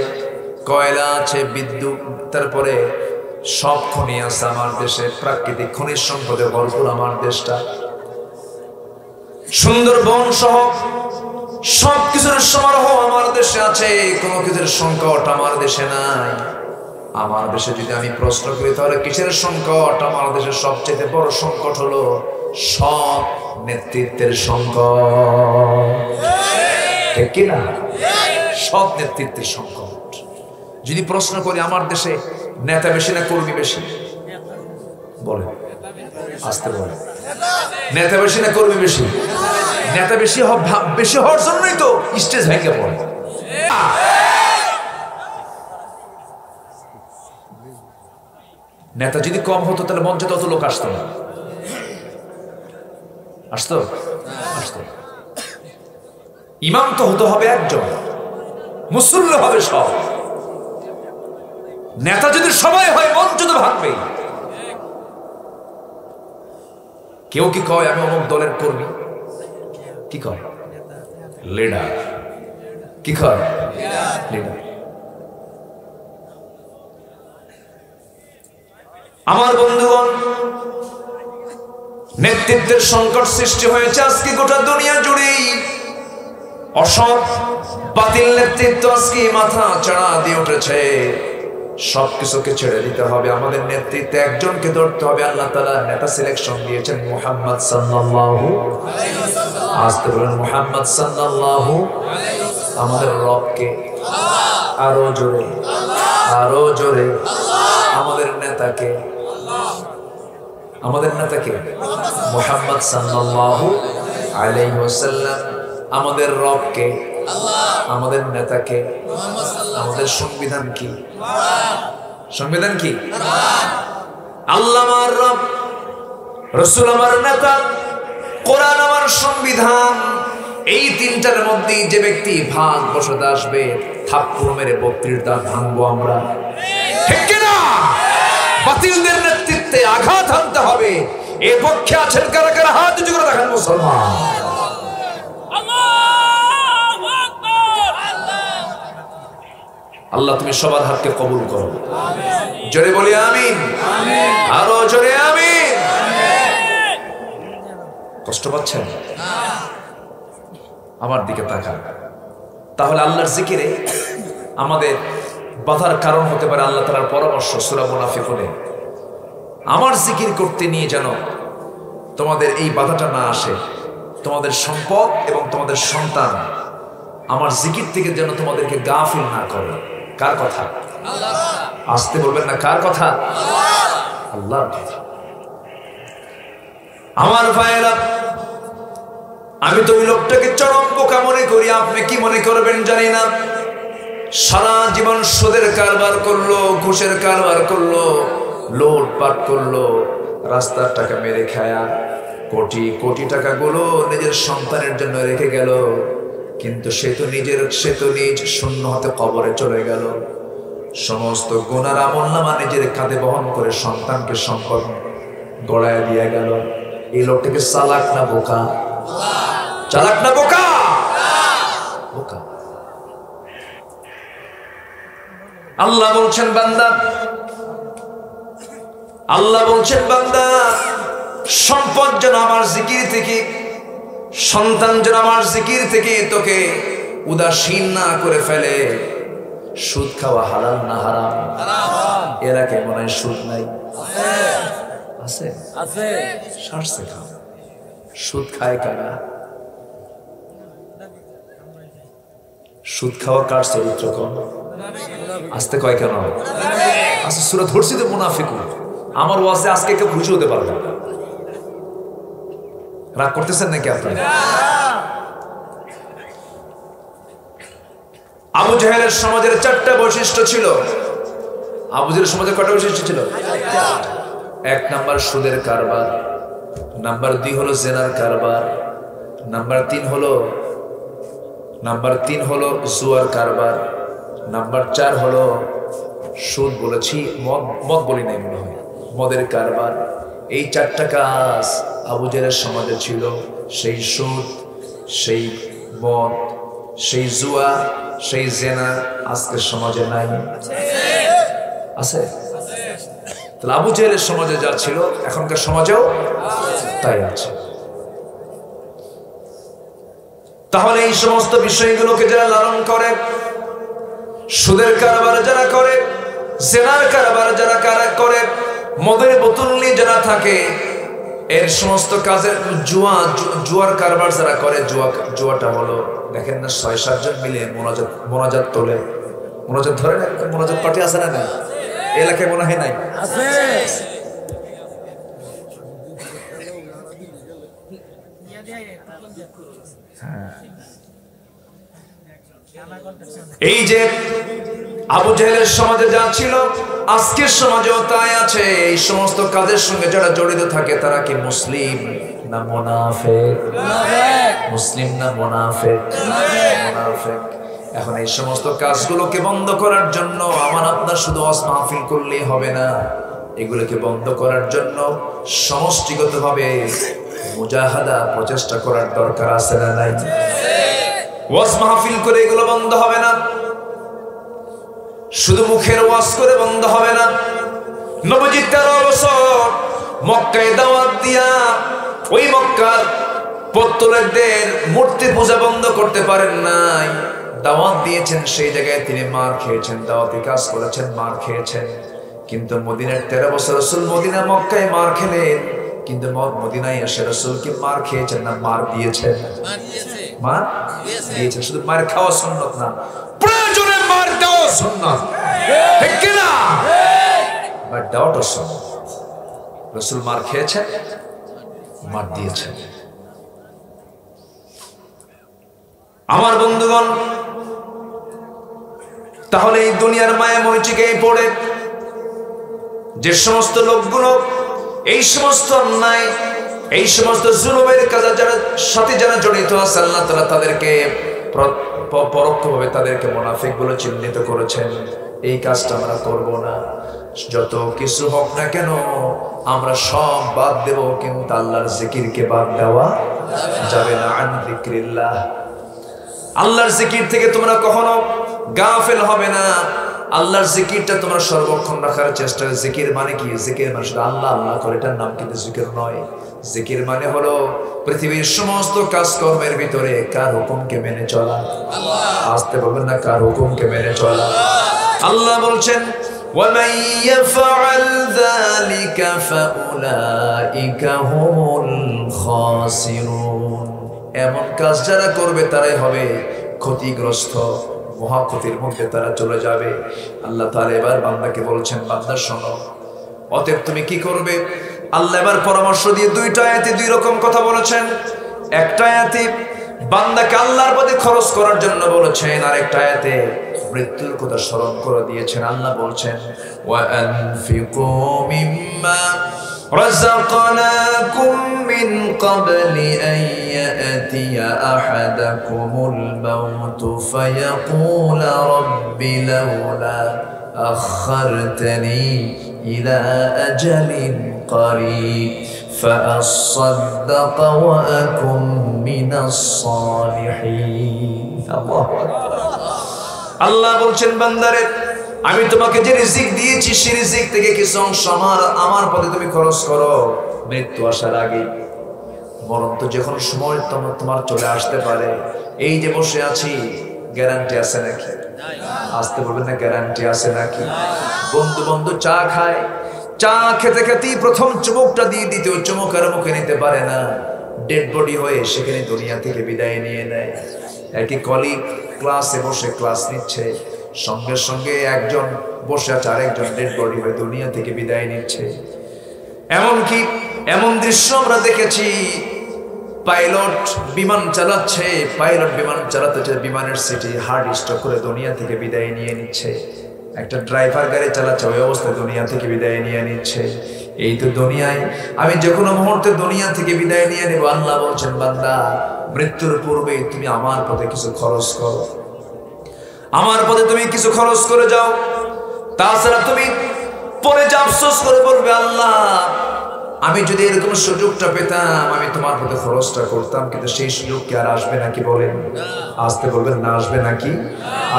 কয়লা আছে বিদ্যুৎ তারপরে সব খনি আছে আমার দেশে প্রাকৃতিক খনিজ সম্পদে ভরপুর আমার দেশটা সুন্দরবন সহ সবকিছুর সমারোহ আমার দেশে আছে কোনো কিছুর সংকট আমার দেশে নাই আমার দেশে যদি আমি প্রশ্ন করি তাহলে কিসের সংকট আমার দেশের সবচেয়ে বড় সংকট হলো সব নেতৃত্বের সংকট ঠিক কি না সব নেতৃত্বের সংকট যদি প্রশ্ন করি আমার দেশে নেতা বেশি না কর্মী বেশি বলে আসতে বলে নেতা বেশি না কর্মী বেশি নেতা বেশি হওয়ার জন্যই তো স্টেজ ভেঙে পড়ে নেতা যদি কম হতো তাহলে মঞ্চে তত লোক আসতো না আসতো ইমাম তো হতে হবে একজন মুসল্লি হবে সব নেতা যদি সবাই হয় মঞ্চ তো ভাঙবে কেউ কি কয় আমি অমুক দলের কর্মী কি কয় লিডার কি কয় লিডার আমার বন্ধুগণ নেতৃত্বের সংকট সৃষ্টি হয়েছে আজকে গোটা দুনিয়া জুড়েই অসৎ বাতিল নেতৃত্ব আজকে মাথা চাড়া দিয়ে উঠেছে সবকিছুকে ছেড়ে দিতে হবে আমাদের নেতৃত্বে একজনকে ধরতে হবে আল্লাহ তাআলা নেতা সিলেকশন দিয়েছেন মুহাম্মদ সাল্লাল্লাহু আলাইহি ওয়াসাল্লাম আসতে বলেন মুহাম্মদ সাল্লাল্লাহু আলাইহি ওয়াসাল্লাম আমাদের রবকে আরো জোরে আরো জোরে আমাদের নেতাকে মুহাম্মদ সাল্লাল্লাহু আলাইহি ওয়াসাল্লাম আমাদের রবকে আমাদের নেতাকে আমাদের সংবিধান কি আল্লাহ আমার রব রাসূল আমার নেতা কোরআন আমার সংবিধান এই তিনটার মধ্যে যে ব্যক্তি ভাগ বসতে আসবে থাপ্পড় মেরে 32 দাঁত ভাঙবো আমরা ঠিক কি না বাতিলদের নেতৃত্বে আঘাত হানতে হবে এর পক্ষে আছেন কারা কারা হাত উঁচু করে দেখান মুসলমান আল্লাহ তুমি সবার হাতকে কবুল করো জোরে বলি আমিন আরো জোরে আমিন কষ্ট পাচ্ছেন আমার দিকে তাকান তাহলে আল্লাহর জিকিরে আমাদের বাধার কারণ হতে পারে আল্লাহ তাআলার পরামর্শ। সূরা মুনাফিকুনে আমার জিকির করতে নিয়ে যেন তোমাদের এই বাধাটা না আসে, তোমাদের সম্পদ এবং তোমাদের সন্তান আমার জিকির থেকে যেন তোমাদেরকে গাফিল না করে। কার কথা? আসতে বলবেন না, কার কথা? আল্লাহর কথা। আমার ভাইয়েরা, আমি তো ওই লোকটাকে চরম বোকা মনে করি, আপনি কি মনে করবেন জানি না। সারা জীবন সুদের কারবার করলো, ঘুষের কারবার করলো, লুটপাট করলো, রাস্তার টাকা মেরে খায়া কোটি কোটি টাকাগুলো নিজের সন্তানের জন্য রেখে গেল, কিন্তু সে তো নিজ শূন্য হাতে কবরে চলে গেল। সমস্ত গুনার আমলনামা নিজের কাঁধে বহন করে সন্তানকে সম্পদ গড়ায় দিয়ে গেল। এই লোকটাকে চালাক না বোকা? চালাক না বোকা? বোকা। আল্লাহ বলছেন বান্দা, আল্লাহ বলছেন বান্দা, সম্পদ যেন আমার জিকির থেকে, সন্তান যেন আমার জিকির থেকে তোকে উদাসীন না করে ফেলে। সুদ খাওয়া হারাম না হারাম? এরা কে মনে হয় সুদ নাই? আছে, আছে। সারছে খাও। সুদ খায় কারা? সুদ খাওয়া কার চরিত্র কম? আসতে কয় কেন? আচ্ছা, সূরা ধরছি তো মুনাফিকুন। আমার ওয়াজে আজকে কেউ খুশি হতে পারবে না। রাগ করতেছেন নাকি আপনারা? আবু জাহেলের সমাজের 4টা বৈশিষ্ট্য ছিল। আবু জাহেলের সমাজে কয়টা বৈশিষ্ট্য ছিল? 1 নাম্বার সুদের কারবার, নাম্বার 2 হলো জেনার কারবার, নাম্বার 3 হলো জুয়ার কারবার, নাম্বার 4 হলো সুদ বলেছি, মদ বলি নাই মনে হয়, মদের কারবার। এই 4টা কাজ আবু জাহেলের সমাজে ছিল। সেই সুদ, সেই মদ, সেই জুয়া, সেই জেনা আজকের সমাজে নাই। আছে? তাহলে আবু জাহেলের সমাজে যা ছিল এখনকার সমাজেও তাই আছে। তাহলে এই সমস্ত বিষয়গুলোকে যারা লালন করে, সুদের কারবার যারা করে, জেনার কারবার যারা করে, মদের বোতল নিয়ে যারা থাকে, এর সমস্ত কাজের জুয়ার কারবার যারা করে, জুয়াটা হলো দেখেন না 6-7 জন মিলে মোনাজাত তোলে। মোনাজাত ধরে না? মোনাজাত পার্টি আছে না? নাই এলাকায় মনে হয় নাই? এই যে আবু জাহেলের সমাজে যা ছিল আজকের সমাজেও তাই আছে। এই সমস্ত কাজের সঙ্গে যারা জড়িত থাকে তারা কি মুসলিম না মুনাফিক? মুসলিম না মুনাফিক? মুনাফিক। এখন এই সমস্ত কাজগুলোকে বন্ধ করার জন্য আমার আপনার শুধু ওয়াজ মাহফিল করলেই হবে না, এগুলোকে বন্ধ করার জন্য সমষ্টিগতভাবে মুজাহাদা, প্রচেষ্টা করার দরকার আছে না নাই? ওয়াজ মাহফিল করে এগুলো বন্ধ হবে না, শুধু মুখের ওয়াজ করে বন্ধ হবে না। নবীজি 13 বছর মক্কায় দাওয়াত দিয়া ওই মক্কার পত্তলিকদের মূর্তি পূজা বন্ধ করতে পারেন নাই। দাওয়াত দিয়েছেন, সেই জায়গায় তিনি মার খেয়েছেন, দাওয়াতি কাজ করেছেন, মার খেয়েছেন। কিন্তু মদিনার 13 বছর রাসূল মদিনা মক্কায় মার খেলেন, কিন্তু মদিনায় এসে রাসূল কি মার খেয়েছেন না মার দিয়েছেন? মার দিয়েছেন। শুধু মার খাওয়া সুন্নাত না, প্রয়োজনে মার দেওয়া সুন্নাত, ঠিক কি না? মার দেওয়াটা সুন্নাত। রাসূল মার খেয়েছেন, মার দিয়েছেন। আমার বন্ধুগণ, তাহলে এই দুনিয়ার মায়া মরিচিকায় পড়ে যে সমস্ত লোকগুলো এই সমস্ত অন্যায়, এই সমস্ত জুলুমের কাজে সাথে যারা জড়িত আছে, আল্লাহ তাআলা তাদেরকে পরোক্ষভাবে তাদেরকে মুনাফিক বলে চিহ্নিত করেছেন। এই কাজটা আমরা করব না। যত কিছু হোক না কেন আমরা সব বাদ দেব, কিন্তু আল্লাহর জিকিরকে বাদ দেওয়া যাবে না। আন যিকরিল্লাহ, আল্লাহর জিকির থেকে তোমরা কখনো গাফেল হবে না। আল্লাহর জিকিরটা তোমরা সর্বক্ষণ রাখার চেষ্টা। জিকির মানে কি? জিকির মানে শুধু আল্লাহ আল্লাহ করে, এটার নাম কিন্তু জিকির নয়। জিকির মানে হলো পৃথিবীর সমস্ত কাজকর্মের ভিতরে কার হুকুমকে মেনে চলা। আসতে বলবেন না, কার হুকুমকে মেনে চলা। আল্লাহ বলছেন وَمَن يَفْعَلْ ذَلِكَ فَأُولَئِكَ هُمُ الْخَاسِرُونَ। এমন কাজ যারা করবে তারাই হবে ক্ষতিগ্রস্ত, মহাক্ষতির মধ্যে তারা চলে যাবে। আল্লাহ তাআলা এবার বান্দাকে বলছেন, বান্দা শোনো, অতএব তুমি কি করবে? আল্লাহ এবার পরামর্শ দিয়ে দুইটা আয়াতে দুই রকম কথা বলেছেন। একটা আয়াতে বান্দাকে আল্লাহর পথে খরচ করার জন্য বলেছেন, আর একটা আয়াতে মৃত্যুর কথা স্মরণ করে দিয়েছেন। আল্লাহ বলছেন ওয়ানফিকু মিম্মা রাযাকনাকুম মিন ক্বাবলি আন ইয়াতিয়া আহাদাকুমুল মাউতু ফায়াকুলা রাব্বি লাউলা আখারতানি ইলা আজালিন করিব فأصدق وأكن من الصالحين। আল্লাহু আকবার। আল্লাহ বলছেন, বান্দারে আমি তোমাকে যে রিজিক দিয়েছি সেই রিজিক থেকে কিছু অংশ আমার পথে তুমি খরচ করো মৃত্যু আসার আগে। মরণ তো যখন সময় তোমার চলে আসতে পারে। এই যে বসে আছি, গ্যারান্টি আছে নাকি? আসতে বলবেন না, গ্যারান্টি আছে নাকি? বন্ধু চা খায়, চা খেতে খেতেই প্রথম চুমুকটা দিয়ে দ্বিতীয় চুমুক আর মুখে নিতে পারে না, ডেড বডি হয়ে সেখানে দুনিয়া থেকে বিদায় নিয়ে নেয়। একই কলিগ ক্লাসে বসে ক্লাস নিচ্ছে, সঙ্গে সঙ্গে একজন বসে আছে, আরেকজন ডেড বডি হয়ে দুনিয়া থেকে বিদায় নিচ্ছে। এমনকি এমন দৃশ্য আমরা দেখেছি, পাইলট বিমান চালাচ্ছে, বিমানের সিটে হার্ট স্ট্রোক করে দুনিয়া থেকে বিদায় নিয়ে নিচ্ছে। একটা ড্রাইভার গাড়ি চালাচ্ছে, ওই অবস্থায় দুনিয়া থেকে বিদায় নিয়ে নিচ্ছে। এই তো দুনিয়ায় আমি যে কোনো মুহূর্তে দুনিয়া থেকে বিদায় নিয়ে নেব। আল্লাহ বলছেন, বান্দা মৃত্যুর পূর্বে তুমি আমার পথে কিছু খরচ করো, আমার পথে তুমি কিছু খরচ করে যাও। তাছাড়া তুমি পরে যা আফসোস করে বলবে, আল্লাহ আমি যদি এরকম সুযোগটা পেতাম আমি তোমার পথে খরচটা করতাম, কিন্তু সেই সুযোগ কি আর আসবে নাকি? বলেন, আসতে বলবেন না, আসবে নাকি?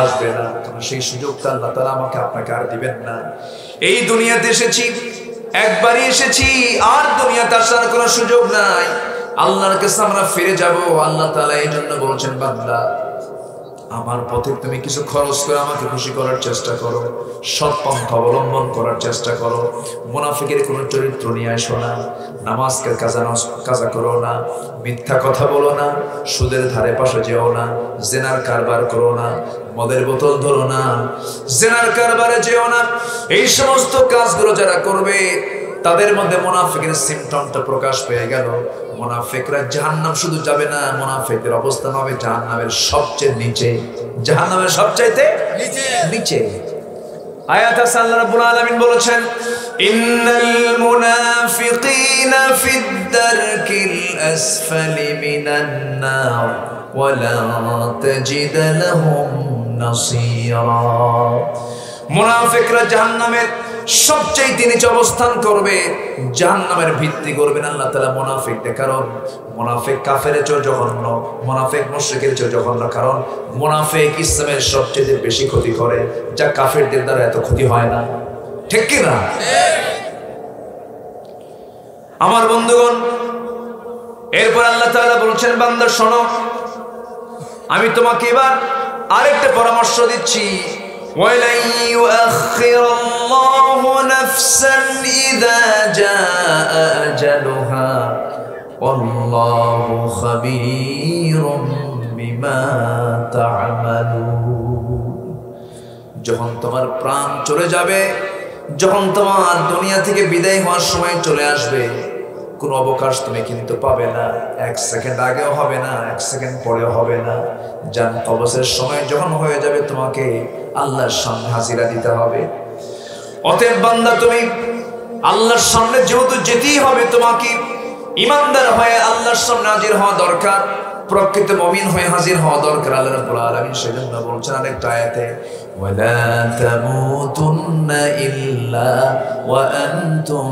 আসবে না। সেই সুযোগটা আল্লাহ তাআলা আমাকে আপনাকে আর দিবেন না। এই দুনিয়াতে এসেছি, একবারই এসেছি, আর দুনিয়াতে আসার কোনো সুযোগ নাই। আল্লাহর কাছে আমরা ফিরে যাব। আল্লাহ তাআলা এই জন্য বলছেন, বান্দা আমার পথে তুমি কিছু খরচ করে আমাকে খুশি করার চেষ্টা করো, সৎ পন্থা অবলম্বন করার চেষ্টা করো। মুনাফিকের কোনো চরিত্র নিয়ে আসো না, নামাজকে কাজা করো না, মিথ্যা কথা বলো না, সুদের ধারে পাশে যেও না, জেনার কারবার করো না, মদের বোতল ধরো না, জেনার কারবারে যেও না। এই সমস্ত কাজগুলো যারা করবে তাদের মধ্যে মুনাফিকের সিম্পটমটা প্রকাশ পেয়ে গেল। মুনাফিকরা জাহান্নাম শুধু যাবে না, মুনাফিকের অবস্থান হবে জাহান্নামের সবচেয়ে নিচে, জাহান্নামের সবচাইতে নিচে। আয়াত আছে, আল্লাহ রাব্বুল আলামিন বলেছেন, ইন্নাল মুনাফিকিনা ফিদ দারকিল আসফালি মিনান নার ওয়া লা তাজিদ লাহুম নাসীরা। মুনাফিকরা জাহান্নামের সবচেয়ে নিচে অবস্থান করবে, জাহান্নামের ভিত্তি করবেন আল্লাহ তাআলা মুনাফিকদের। কারণ মুনাফিক কাফেরের চেয়ে জঘন্য, মুনাফিক মুশরিকের চেয়ে জঘন্য। কারণ মুনাফিক ইসলামের সবচেয়ে বেশি ক্ষতি করে, যা কাফেরদের দ্বারা এত ক্ষতি হয় না। ঠিক কি না? আমার বন্ধুগণ, এরপর আল্লাহ তাআলা বলছেন, বান্দা শোনো, আমি তোমাকে এবার আরেকটা পরামর্শ দিচ্ছি। وَلَن يُؤَخِّرَ اللَّهُ نَفْسًا إِذَا جَاءَ أَجَلُهَا وَاللَّهُ خَبِيرٌ بِمَا تَعْمَلُونَ। যখন তোমার প্রাণ চলে যাবে, যখন তোমার দুনিয়া থেকে বিদায় হওয়ার সময় চলে আসবে, কোনো অবকাশ তুমি কিন্তু পাবে না। 1 সেকেন্ড আগেও হবে না, 1 সেকেন্ড পরেও হবে না। জান কবজের সময় যখন হয়ে যাবে, তোমাকে আল্লাহর সামনে হাজিরা দিতে হবে। অতএব বান্দা, তুমি আল্লাহর সামনে যেহেতু যেতেই হবে, তোমাকে ইমানদার হয়ে আল্লাহর সামনে হাজির হওয়া দরকার, প্রকৃত মুমিন হয়ে হাজির হওয়া দরকার। আল্লাহ রাব্বুল আলামিন সেজন্য বলছেন আরেকটা আয়াতে, ওয়ালা তামুতুন্না ইল্লা ওয়া আনতুম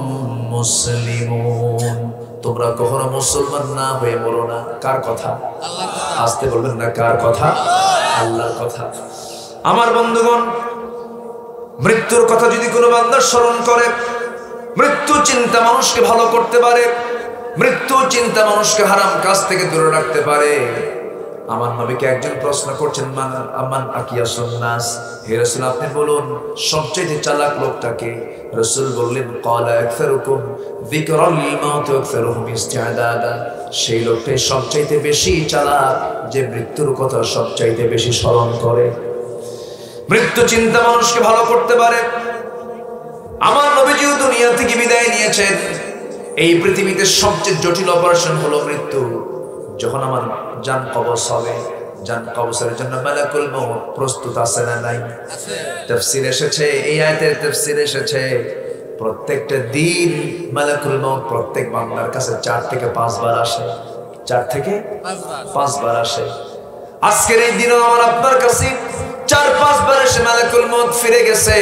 মুসলিমুন। তোমরা কখনো মুসলমান না হয়ে মরো না। কার কথা? আল্লাহর কথা। আসতে বলবেন না, কার কথা? আল্লাহর কথা। আমার বন্ধুগণ, মৃত্যুর কথা যদি কোনো বান্দা স্মরণ করে, মৃত্যু চিন্তা মানুষকে ভালো করতে পারে, মৃত্যু চিন্তা মানুষকে হারাম কাজ থেকে দূরে রাখতে পারে। আমার নবীকে একজন প্রশ্ন করছেন, আমান আকিয়াসুন নাস, হে রাসূল আপনি বলুন সবচেয়ে চালাক লোকটাকে? রাসূল বললেন, ক্বালা আকসারুকুম যিকরাল লিল মাউত ওয়া আকসারুহুম ইস্তিআদাদা, সেই লোকটাই সবচেয়ে বেশি চালাক যে মৃত্যুর কথা সবচেয়ে বেশি স্মরণ করে। মৃত্যু চিন্তা মানুষকে ভালো করতে পারে। আমার নবীজিও দুনিয়া থেকে বিদায় নিয়েছেন। এই পৃথিবীতে সবচেয়ে জটিল অপারেশন হলো মৃত্যু। যখন আমার জান কবজ হবে, জান কবজের জন্য মালাকুল মউত প্রস্তুত আছে না নাই? তাফসীর এসেছে, এই আয়াতের তাফসীর এসেছে প্রত্যেকটা দিন মালাকুল মউত প্রত্যেক বান্দার কাছে 4 থেকে 5 বার আসে। 4 থেকে 5 বার আসে। আজকের এই দিনও আমার আপনার কাছে 4-5 বার এসে মালাকুল মউত ফিরে গেছে।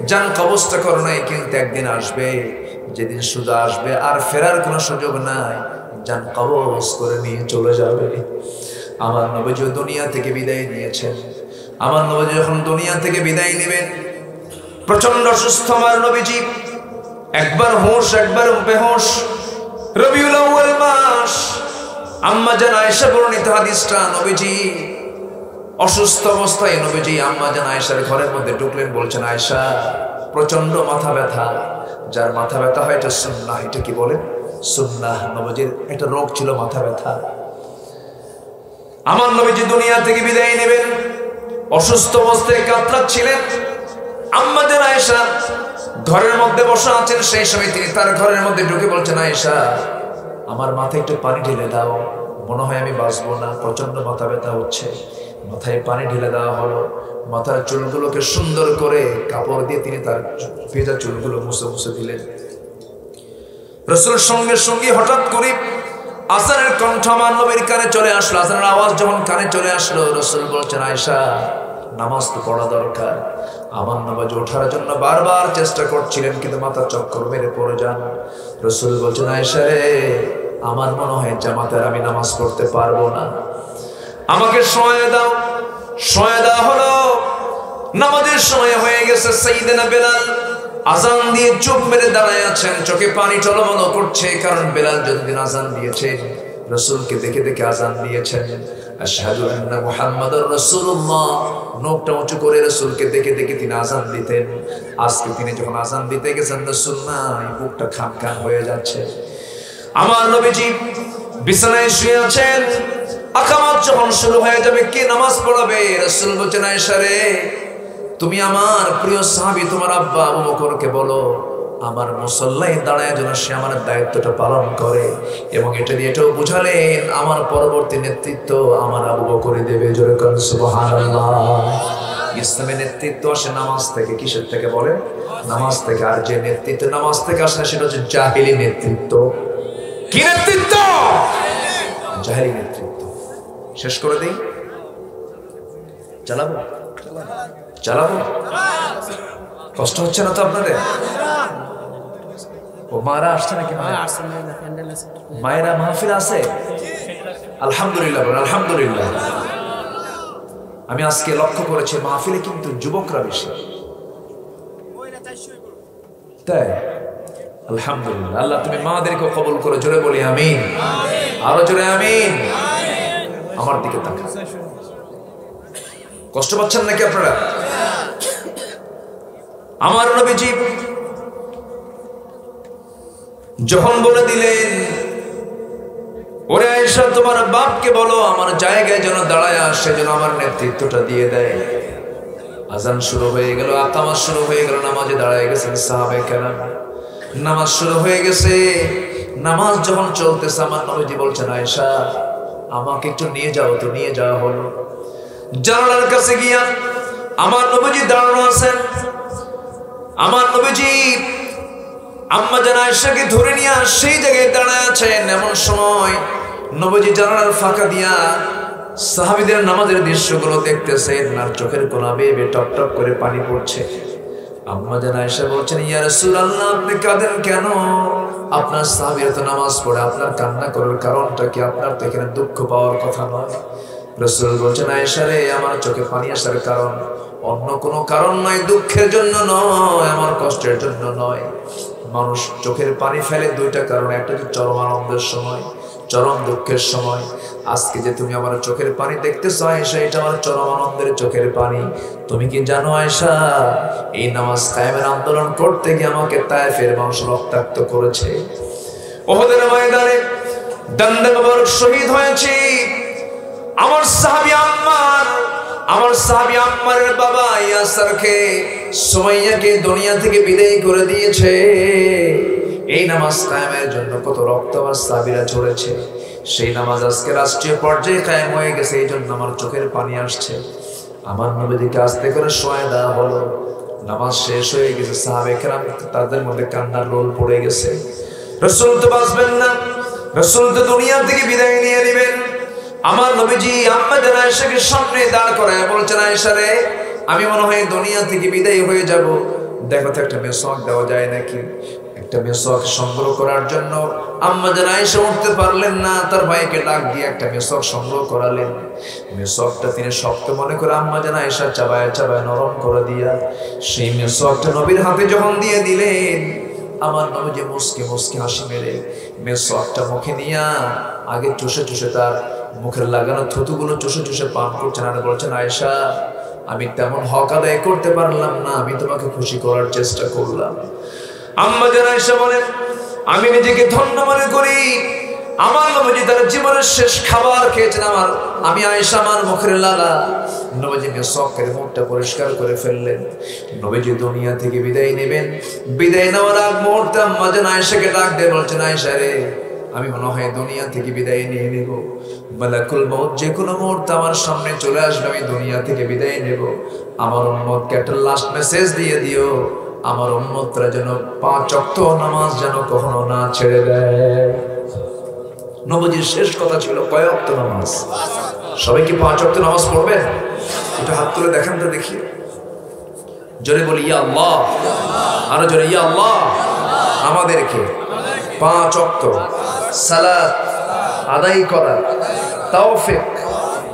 জান কবজটা করো নাই, কিন্তু একদিন আসবে যেদিন শুধু আসবে আর ফেরার কোনো সুযোগ নাই, জান কবজ করে নিয়ে চলে যাবে। আমার নবী দুনিয়া থেকে বিদায় নিয়েছেন। আমার নবী যখন দুনিয়া থেকে বিদায় নেবেন, প্রচন্ড অসুস্থ আমার নবীজি, একবার হুঁশ একবার বেহুশ। রবিউল আউয়াল মাস, আম্মা জান আয়েশা বর্ণিত হাদিসটা, নবীজি অসুস্থ অবস্থায় নবীজি আম্মা জান আয়েশার ঘরের মধ্যে ঢুকলেন, বলছেন আয়েশা প্রচন্ড মাথা ব্যথা। যার মাথা ব্যথা হয় এটা সুন্নাহ। এটা কি বলেন? সুন্নাহ। নবীজির একটা রোগ ছিল মাথা ব্যথা। আমার নবীজি দুনিয়া থেকে বিদায় নেবেন, অসুস্থ অবস্থায় কাতরাচ্ছিলেন। আম্মা জান আয়েশা ঘরের মধ্যে বসা আছেন। সেই সময় তিনি তার ঘরের মধ্যে ঢুকে বলছেন, আয়েশা আমার মাথায় একটু পানি ঢেলে দাও, মনে হয় আমি বাঁচবো না, প্রচন্ড মাথা ব্যথা হচ্ছে। মাথায় পানি ঢেলে দেওয়া হলো। মাথার চুলগুলোকে সুন্দর করে কাপড় দিয়ে তিনি তার ভেজা চুলগুলো মুছে মুছে দিলেন। রাসূল সঙ্গে সঙ্গে হঠাৎ করে আযানের কণ্ঠ আমার নবীর কানে চলে আসলো। আযানের আওয়াজ যখন কানে চলে আসলো, রাসূল বলছেন, আয়েশা নামাজ তো পড়া দরকার। আমার নবী ওঠার জন্য বারবার চেষ্টা করছিলেন, কিন্তু মাথা চক্কর মেরে পড়ে যান। রাসূল বলছেন, আয়েশা রে, আমার মনে হয় জামাতের আমি নামাজ পড়তে পারবো না, আমাকে সময় দাও। সময় দেওয়া হলো। নামাজের সময় হয়ে গেছে। সাইয়েদনা বেলাল আজান দিয়ে চুপ মেরে দাঁড়ায় আছেন, চোখে পানি টলমল করছে, কারণ বেলাল যতদিন আজান দিয়েছে রাসূলকে দেখে দেখে আজান দিয়েছেন। আশহাদু আন্না মুহাম্মাদুর রাসূলুল্লাহ, নোকটা উঁচু করে রাসূলকে দেখে দেখে তিনি আজান দিতেন। আজকে তিনি যখন আজান দিতে গেছেন, রাসূল নাই, বুকটা খান খান হয়ে যাচ্ছে। আমার নবীজি বিছানায় শুয়ে আছেন। আকামাত যখন শুরু হয়ে যাবে, কে নামাজ পড়াবে? রাসূল বলছেন, আয়েশা রে, তুমি আমার প্রিয় সাহাবী তোমার আব্বা আবু বকরকে বলো আমার মুসল্লায় দাঁড়ায় যেন সে আমার দায়িত্বটা পালন করে, এবং এটা দিয়ে এটাও বুঝালেন আমার পরবর্তী নেতৃত্ব আমার আবু বকরই দেবে। জোরে বলেন সুবহানাল্লাহ। ইসলামের নেতৃত্ব আসে নামাজ থেকে। কিসের থেকে বলে? নামাজ থেকে। আর যে নেতৃত্ব নামাজ থেকে আসে সেটা হচ্ছে জাহেলি নেতৃত্ব। কি নেতৃত্ব? জাহেলি নেতৃত্ব। শেষ করে দেই, চালাবো চালাবো? কষ্ট হচ্ছে না তো আপনাদের? ও মারা আসছে নাকি? মায়েরা মাহফিল আছে? আলহামদুলিল্লাহ, আলহামদুলিল্লাহ। আমি আজকে লক্ষ্য করেছি মাহফিলে কিন্তু যুবকরা বেশি, তাই আলহামদুলিল্লাহ। আল্লাহ তুমি মাদেরকে কবুল করে। জোরে বলি আমিন, আরো জোরে আমিন। আমার দিকে তাকান। কষ্ট পাচ্ছেন নাকি আপনারা? আমার নবীজি যখন বলে দিলেন, ওরে আয়েশা তোমার বাপকে বলো আমার জায়গায় যেন দাঁড়ায় আসে, যেন আমার নেতৃত্বটা দিয়ে দেয়। আজান শুরু হয়ে গেল, আকামাত শুরু হয়ে গেল, নামাজে দাঁড়ায় গেছেন সাহাবায়ে কেরাম। নামাজ শুরু হয়ে গেছে। নামাজ যখন চলতেছে, আমার নবীজি বলছেন, আয়েশা আমাকে একটু নিয়ে যাও। তো নিয়ে যাওয়া হলো। জানালার কাছে গিয়া আমার নবীজি দাঁড়ানো আছেন। আমার নবীজি আম্মা জান আয়েশাকে ধরে নিয়ে সেই জায়গায় দাঁড়ায় আছেন। এমন সময় নবীজি জানালার ফাঁকা দিয়া সাহাবীদের নামাজের দৃশ্যগুলো দেখতেছেন, আর চোখের কোণা বেয়ে বেয়ে টপ টপ করে পানি পড়ছে। আম্মা জান আয়েশা বলছেন, ইয়া রাসূলুল্লাহ আপনি কাঁদেন কেন? আপনার সাহাবীরা তো নামাজ পড়ে, আপনার কান্না করার কারণটা কি? আপনার তো এখানে দুঃখ পাওয়ার কথা নয়। রাসূল বলছেন, আয়েশা রে, আমার চোখে পানি আসার কারণ অন্য কোনো কারণ নয়, দুঃখের জন্য নয়, আমার কষ্টের জন্য নয়। মানুষ চোখের পানি ফেলে দুইটা কারণ, একটা হচ্ছে চরম আনন্দের সময়, চরম দুঃখের সময়। আজকে যে তুমি আমার চোখের পানি দেখতেছো আয়েশা, এটা আমার চরম আনন্দের চোখের পানি। তুমি কি জানো আয়েশা, এই নামাজ কায়েমের আন্দোলন করতে গিয়ে আমাকে তায়েফের মানুষ রক্তাক্ত করেছে। উহুদের ময়দানে দন্দে মোবারক শহীদ হয়েছে আমার সাহাবী আম্মারের বাবা ইয়াসারকে, সুমাইয়াকে দুনিয়া থেকে বিদায় করে দিয়েছে। এই নামাজ কায়েমের জন্য কত রক্ত আমার সাহাবীরা ঝরেছে। সেই নামাজ আজকে রাষ্ট্রীয় পর্যায়ে কায়েম হয়ে গেছে, এই জন্য আমার চোখের পানি আসছে। আমার নবীকে আস্তে করে শোয়া দেওয়া হলো, নামাজ শেষ হয়ে গেছে। সাহাবে কেরাম তাদের মধ্যে কান্নার রোল পড়ে গেছে। রাসূল তো বাঁচবেন না, রাসূল তো দুনিয়া থেকে বিদায় নিয়ে নেবেন। আমার নবীজি আম্মা জান আয়েশাকে সামনে দাঁড় করায় বলছেন, আয়েশা রে, আমি মনে হয় দুনিয়া থেকে বিদায় হয়ে যাব, দেখো তো একটা মেসওয়াক দেওয়া যায় নাকি। একটা মেসওয়াক সংগ্রহ করার জন্য আম্মা জান আয়েশা উঠতে পারলেন না, তার ভাইকে ডাক দিয়ে একটা মেসওয়াক সংগ্রহ করালেন। মেসওয়াকটা তিনি শক্ত মনে করে আম্মা জান আয়েশা চাবায় চাবায় নরম করে দিয়া সেই মেসওয়াকটা নবীর হাতে যখন দিয়ে দিলেন, আমার নবীজি মুস্কি মুস্কি হাসি মেরে মেসওয়াকটা মুখে নিয়া আগে চুষে চুষে তার মুখের লাগানো থুতুগুলো চুষে চুষে পান করছেন। আর বলছেন, আয়েশা, আমি তেমন হক আদায় করতে পারলাম না, আমি তোমাকে খুশি করার চেষ্টা করলাম। আম্মা জান আয়েশা বলেন, আমি নিজেকে ধন্য মনে করি, আমার নবীজি তার জীবনের শেষ খাবার খেয়েছেন। আমি আয়েশা আমার মুখের লালা। নবীজি মেসওয়াকের মুখটা পরিষ্কার করে ফেললেন। নবীজি দুনিয়া থেকে বিদায় নেবেন। বিদায় নেওয়ার আগ মুহূর্তে আম্মা জান আয়েশাকে ডাক দিয়ে বলছেন, আয়েশা রে, আমি মনে হয় দুনিয়া থেকে বিদায় নিয়ে নেব। মালাকুল মউত যে কোনো মুহূর্তে আমার সামনে চলে আসবে, আমি দুনিয়া থেকে বিদায় নেব। আমার উম্মতকে একটা লাস্ট মেসেজ দিয়ে দিও, আমার উম্মতরা যেন 5 ওয়াক্ত নামাজ যেন কখনো না ছেড়ে দেয়। নবীজির শেষ কথা ছিল কয় ওয়াক্ত নামাজ? সবাই কি 5 ওয়াক্ত নামাজ পড়বেন? এটা হাত তুলে দেখেন তো দেখি। জোরে বলি ইয়া আল্লাহ, আরো জোরে ইয়া আল্লাহ। আমাদেরকে 5 ওয়াক্ত সালাত আদায় করার তৌফিক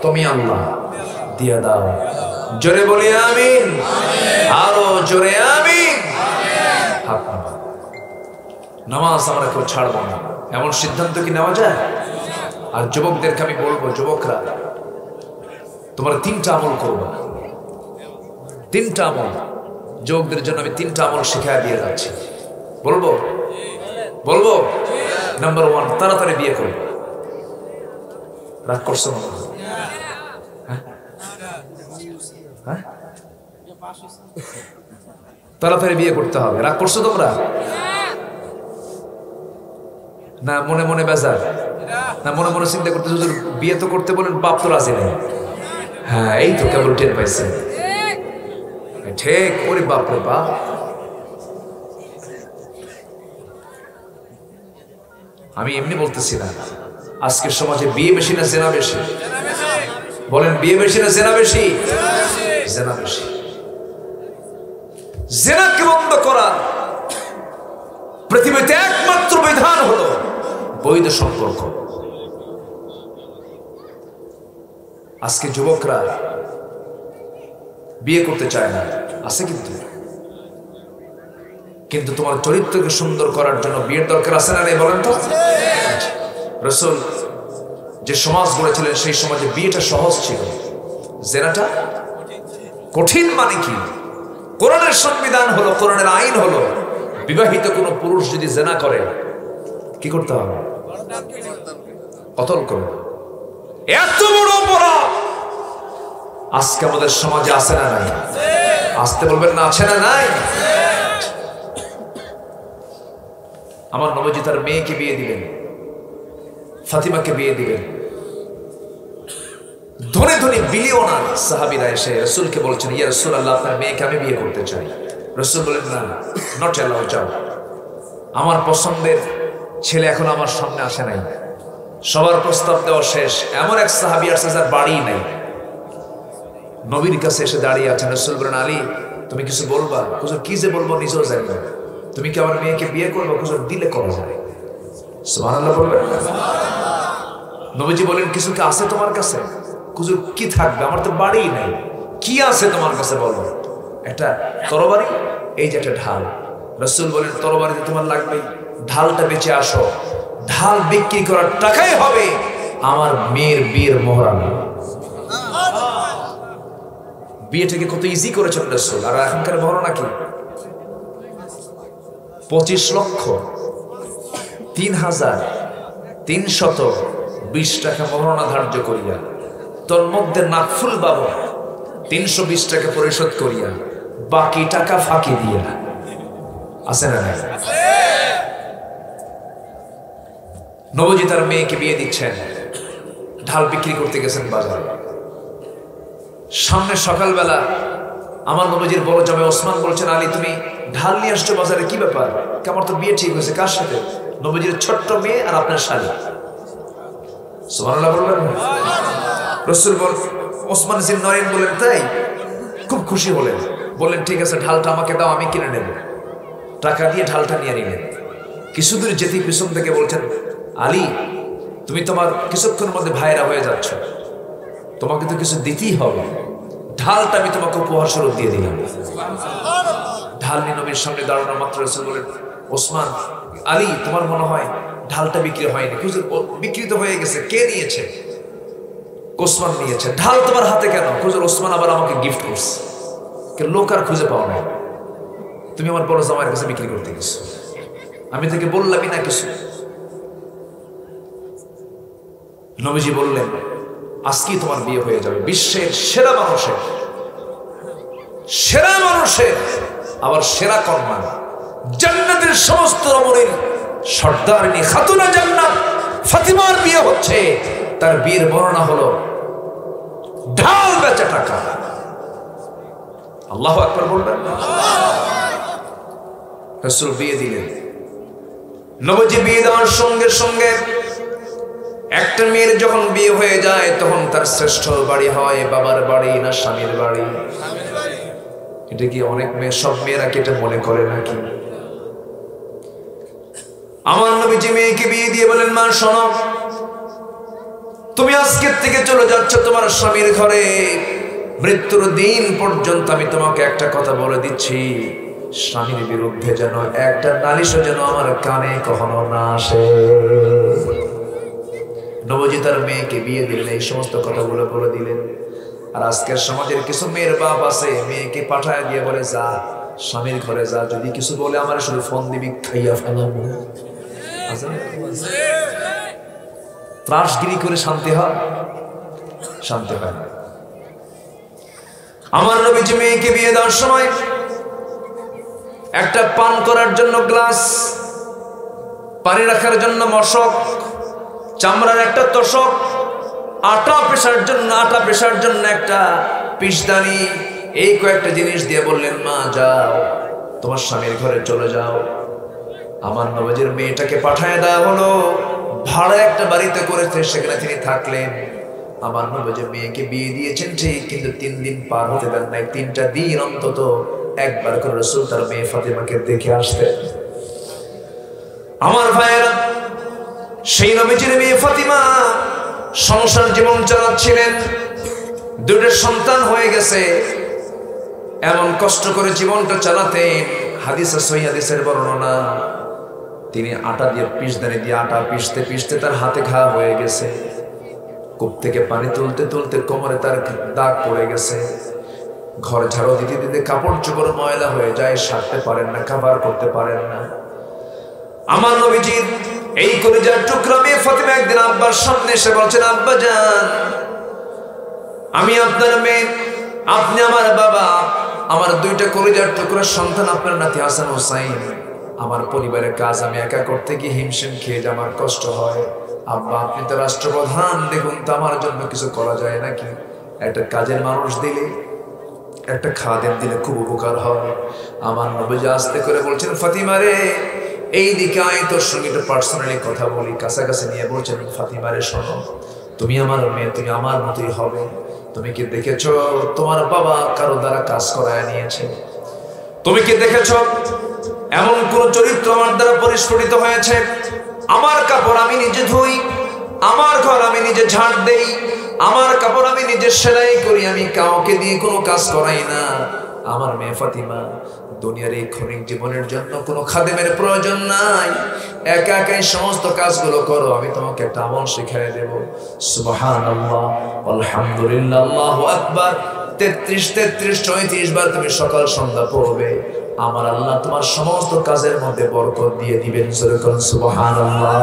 তুমি আল্লাহ দিয়ে দাও। জোরে বলি আমিন, আরো জোরে আমিন। নামাজ আমরা কেউ ছাড়বো না, এমন সিদ্ধান্ত কি নেওয়া যায়? আর যুবকদেরকে আমি বলবো, যুবকরা তোমরা 3টা আমল করবা। 3টা আমল যুবকদের জন্য আমি 3টা আমল শিখিয়ে দিয়ে যাচ্ছি। বলবো নাম্বার 1, তাড়াতাড়ি বিয়ে করবে। রাগ করছো না? তাড়াতাড়ি বিয়ে করতে হবে। রাগ করছো তোমরা? না মনে মনে বেজার? না মনে মনে চিন্তা করতেছো বিয়ে তো করতে বলেন, বাপ তো রাজি নেই? হ্যাঁ, এই তো কেবল টের পাইছে। ঠিক, ওরে বাপ রে বাপ। আমি এমনি বলতেছি না। আজকের সমাজে বিয়ে বেশি না জেনা বেশি? বলেন, বিয়ে বেশি না জেনা বেশি? জেনা বেশি। জেনাকে বন্ধ করার পৃথিবীতে একমাত্র বিধান হলো বৈধ সম্পর্ক। আজকে যুবকরা বিয়ে করতে চায় না, আছে কিন্তু তোমার চরিত্রকে সুন্দর করার জন্য বিয়ের দরকার আছে না নেই বলেন তো? রাসূল যে সমাজ গড়েছিলেন সেই সমাজে বিয়েটা সহজ ছিল, জেনাটা কঠিন। মানে কি? কোরআনের সংবিধান হলো, কোরআনের আইন হলো, বিবাহিত কোনো পুরুষ যদি জেনা করে কি করতে হবে? কতল করে। এত বড় অপরাধ আজকে আমাদের সমাজে আছে না নাই? আসতে বলবেন না, আছে না নাই? আমার নবীজি তার মেয়েকে বিয়ে দিবেন, ফাতিমাকে বিয়ে দিবেন। ধরে ধরে বিলিয়নার সাহাবীরা এসে রাসূলকে বলছেন, ইয়া রাসূলুল্লাহ, আপনার মেয়েকে আমি বিয়ে করতে চাই। রাসূল বলেন, না, নট অ্যালাউড, যাও। আমার পছন্দের ছেলে এখন আমার সামনে আসে নাই, সবার প্রস্তাব দেওয়া শেষ। এমন এক সাহাবী আসছে যার বাড়ি নেই, নবীর কাছে এসে দাঁড়িয়ে আছেন। রাসূল বলেন, আলী, তুমি কিছু বলবা? হুজুর, কি যে বলবো নিজেও জানি না। তুমি কি আমার মেয়েকে বিয়ে করবো? হুজুর, দিলে করা যায়। সুবহানাল্লাহ বলবেন। নবীজি বলেন, কিছু কি আছে তোমার কাছে? হুজুর, কি থাকবে? আমার তো বাড়ি নেই। কি আছে তোমার কাছে বলো? একটা তরবারি, এই যে একটা ঢাল। রাসূল বলেন, তরবারিতে তোমার লাগবে, ঢালটা বেঁচে আসো। ঢাল বিক্রি করার টাকাই হবে আমার মেয়ের বিয়ের মহরানা। বিয়েটাকে কত ইজি করেছেন রাসূল। আর এখনকার মহরানা কি? 25,03,320 টাকা মহরানা ধার্য করিয়া তোর মধ্যে নাকফুল বাবু 320 টাকা পরিশোধ করিয়া বাকি টাকা ফাঁকি দিয়া আছে না? নবজি তার মেয়েকে বিয়ে দিচ্ছেন, ঢাল বিক্রি করতে গেছেন বাজারে। সামনে সকালবেলা আমার নবজির বড় জামাই ওসমান বলছেন, আলী তুমি ঢাল নিয়ে আসছো বাজারে, কি ব্যাপার? আমার তো বিয়ে ঠিক হয়েছে। কার সাথে? নবজির ছোট্ট মেয়ে আর আপনার শালী। সুবহানাল্লাহ বললেন। রাসূল ওসমান জিন নরেন বলেন, তাই? খুব খুশি হলেন, বললেন ঠিক আছে ঢালটা আমাকে দাও, আমি কিনে নেব। টাকা দিয়ে ঢালটা নিয়ে নিলেন। কিছু দূর যেতে পিছন থেকে বলছেন, আলী তুমি তোমার কিছুক্ষণের মধ্যে ভাইরা হয়ে যাচ্ছ, তোমাকে তো কিছু দিতেই হবে, ঢালটা আমি তোমাকে উপহার স্বরূপ দিয়ে দিলাম। ঢাল নিয়ে নবীর সামনে দাঁড়ানো মাত্র রাসূল বলেন, ওসমান, আলী তোমার মনে হয় ঢালটা বিক্রি হয়নি। হুজুর বিক্রি তো হয়ে গেছে। কে নিয়েছে? ওসমান নিয়েছে। ঢাল তোমার হাতে কেন? হুজুর ওসমান আবার আমাকে গিফট করছে। লোক আর খুঁজে পাও না, তুমি আমার বড় জামাইয়ের কাছে বিক্রি করতে গেছো, আমি থেকে বললামই না কিছু। নবীজি বললেন, আজকেই তোমার বিয়ে হয়ে যাবে বিশ্বের সেরা মানুষের আবার সেরা কন্যা, জান্নাতের সমস্ত রমণীর সর্দারিনী খাতুনা জান্নাত ফাতিমার বিয়ে হচ্ছে। তার বিয়ের বর্ণনা হলো ঢাল বেচা টাকা। আল্লাহু আকবার বলবেন। রাসূল বিয়ে দিলেন। নবজি বিয়ে দেওয়ার সঙ্গে সঙ্গে একটা মেয়ের যখন বিয়ে হয়ে যায় তখন তার শ্রেষ্ঠ বাড়ি হয় বাবার বাড়ি না স্বামীর বাড়ি? এটা কি অনেক মেয়ে, সব মেয়েরা কি এটা মনে করে নাকি? আমার নবীজি মেয়েকে বিয়ে দিয়ে বলেন, মা শোনো, তুমি আজকের থেকে চলে যাচ্ছ তোমার স্বামীর ঘরে, মৃত্যুর দিন পর্যন্ত আমি তোমাকে একটা কথা বলে দিচ্ছি, স্বামীর বিরুদ্ধে যেন একটা নালিশও যেন আমার কানে কখনো না আসে। নবজি তার মেয়েকে বিয়ে দিলেন, এই সমস্ত কথাগুলো বলে দিলেন। আর আজকের সমাজের কিছু মেয়ের বাপ আছে, মেয়েকে পাঠায় দিয়ে বলে, যা স্বামীর ঘরে যা, যদি কিছু বলে আমার শুধু ফোন দিবি, খাইয়া ফেলাম। ত্রাসগিরি করে শান্তি হয়? শান্তি হয় না। আমার নবীজি মেয়েকে বিয়ে দেওয়ার সময় একটা পান করার জন্য গ্লাস, পানি রাখার জন্য মশক, চামড়ার একটা তোষক, আটা পেশার জন্য একটা পিসদানি, এই কয়েকটা জিনিস দিয়ে বললেন, মা যাও তোমার স্বামীর ঘরে চলে যাও। আমার নবীজির মেয়েটাকে পাঠায় দেওয়া হলো, ভাড়া একটা বাড়িতে করেছে, সেখানে তিনি থাকলেন। আমার নবীজি মেয়েকে বিয়ে দিয়েছেন ঠিক, কিন্তু 3 দিন পার হতে দেন নাই। 3টা দিন অন্তত একবার করে রাসূল তার মেয়ে ফাতিমাকে দেখে আসতেন। আমার ভাইয়েরা, সেই নবীজির মেয়ে ফাতিমা সংসার জীবন চালাচ্ছিলেন, 2টা সন্তান হয়ে গেছে, এমন কষ্ট করে জীবনটা চালাতেন। হাদিসে সহিহ হাদিসের বর্ণনা, তিনি আটা দিয়ে পিসদানি দিয়ে আটা পিষতে পিষতে তার হাতে ঘা হয়ে গেছে, কূপ থেকে পানি তুলতে তুলতে কোমরে তার দাগ পড়ে গেছে, ঘর ঝাড়ু দিতে দিতে কাপড় চোপড় ময়লা হয়ে যায়, সারতে পারেন না, কাভার করতে পারেন না। আমার নবীজির এই কলিজার টুকরা মেয়ে ফাতিমা একদিন আব্বার সামনে এসে বলছেন, আব্বা জান, আমি আপনার মেয়ে, আপনি আমার বাবা, আমার 2টা কলিজার টুকরা সন্তান, আপনার নাতি হাসান হোসাইন। আমার পরিবারের কাজ আমি একা করতে গিয়ে হিমশিম খেয়ে আমার কষ্ট হয়। আব্বা আপনি তো রাষ্ট্রপ্রধান, দেখুন তো আমার জন্য কিছু করা যায় নাকি? একটা কাজের মানুষ দিলে, একটা খাদেম দিলে খুব উপকার হয়। আমার নবীজি আস্তে করে বলছেন, ফাতিমা রে এই দিকে আয়, তোর সঙ্গে একটু পার্সোনালি কথা বলি। কাছাকাছি নিয়ে বলছেন, ফাতিমা রে শোনো, তুমি আমার মেয়ে, তুমি আমার মতোই হবে। তুমি কি দেখেছো তোমার বাবা কারো দ্বারা কাজ করায় নিয়েছে? তুমি কি দেখেছো এমন কোন চরিত্র আমার দ্বারা পরিস্ফুটিত হয়েছে? আমার কাপড় আমি নিজে ধুই, আমার ঘর আমি নিজে ঝাড় দেই, আমার কাপড় আমি নিজে সেলাই করি, আমি কাউকে দিয়ে কোনো কাজ করাই না। আমার মেয়ে ফাতিমা দুনিয়ার এই ক্ষণিক জীবনের জন্য কোনো খাদেমের প্রয়োজন নাই, একা একাই সমস্ত কাজগুলো করো, আমি তোমাকে একটা আমল শিখিয়ে দেব। সুবহানাল্লাহ, আলহামদুলিল্লাহ, আল্লাহু আকবার 33 বার তুমি সকাল সন্ধ্যা পড়বে, আমার আল্লাহ তোমার সমস্ত কাজের মধ্যে বরকত দিয়ে দিবেন। সুবহানাল্লাহ।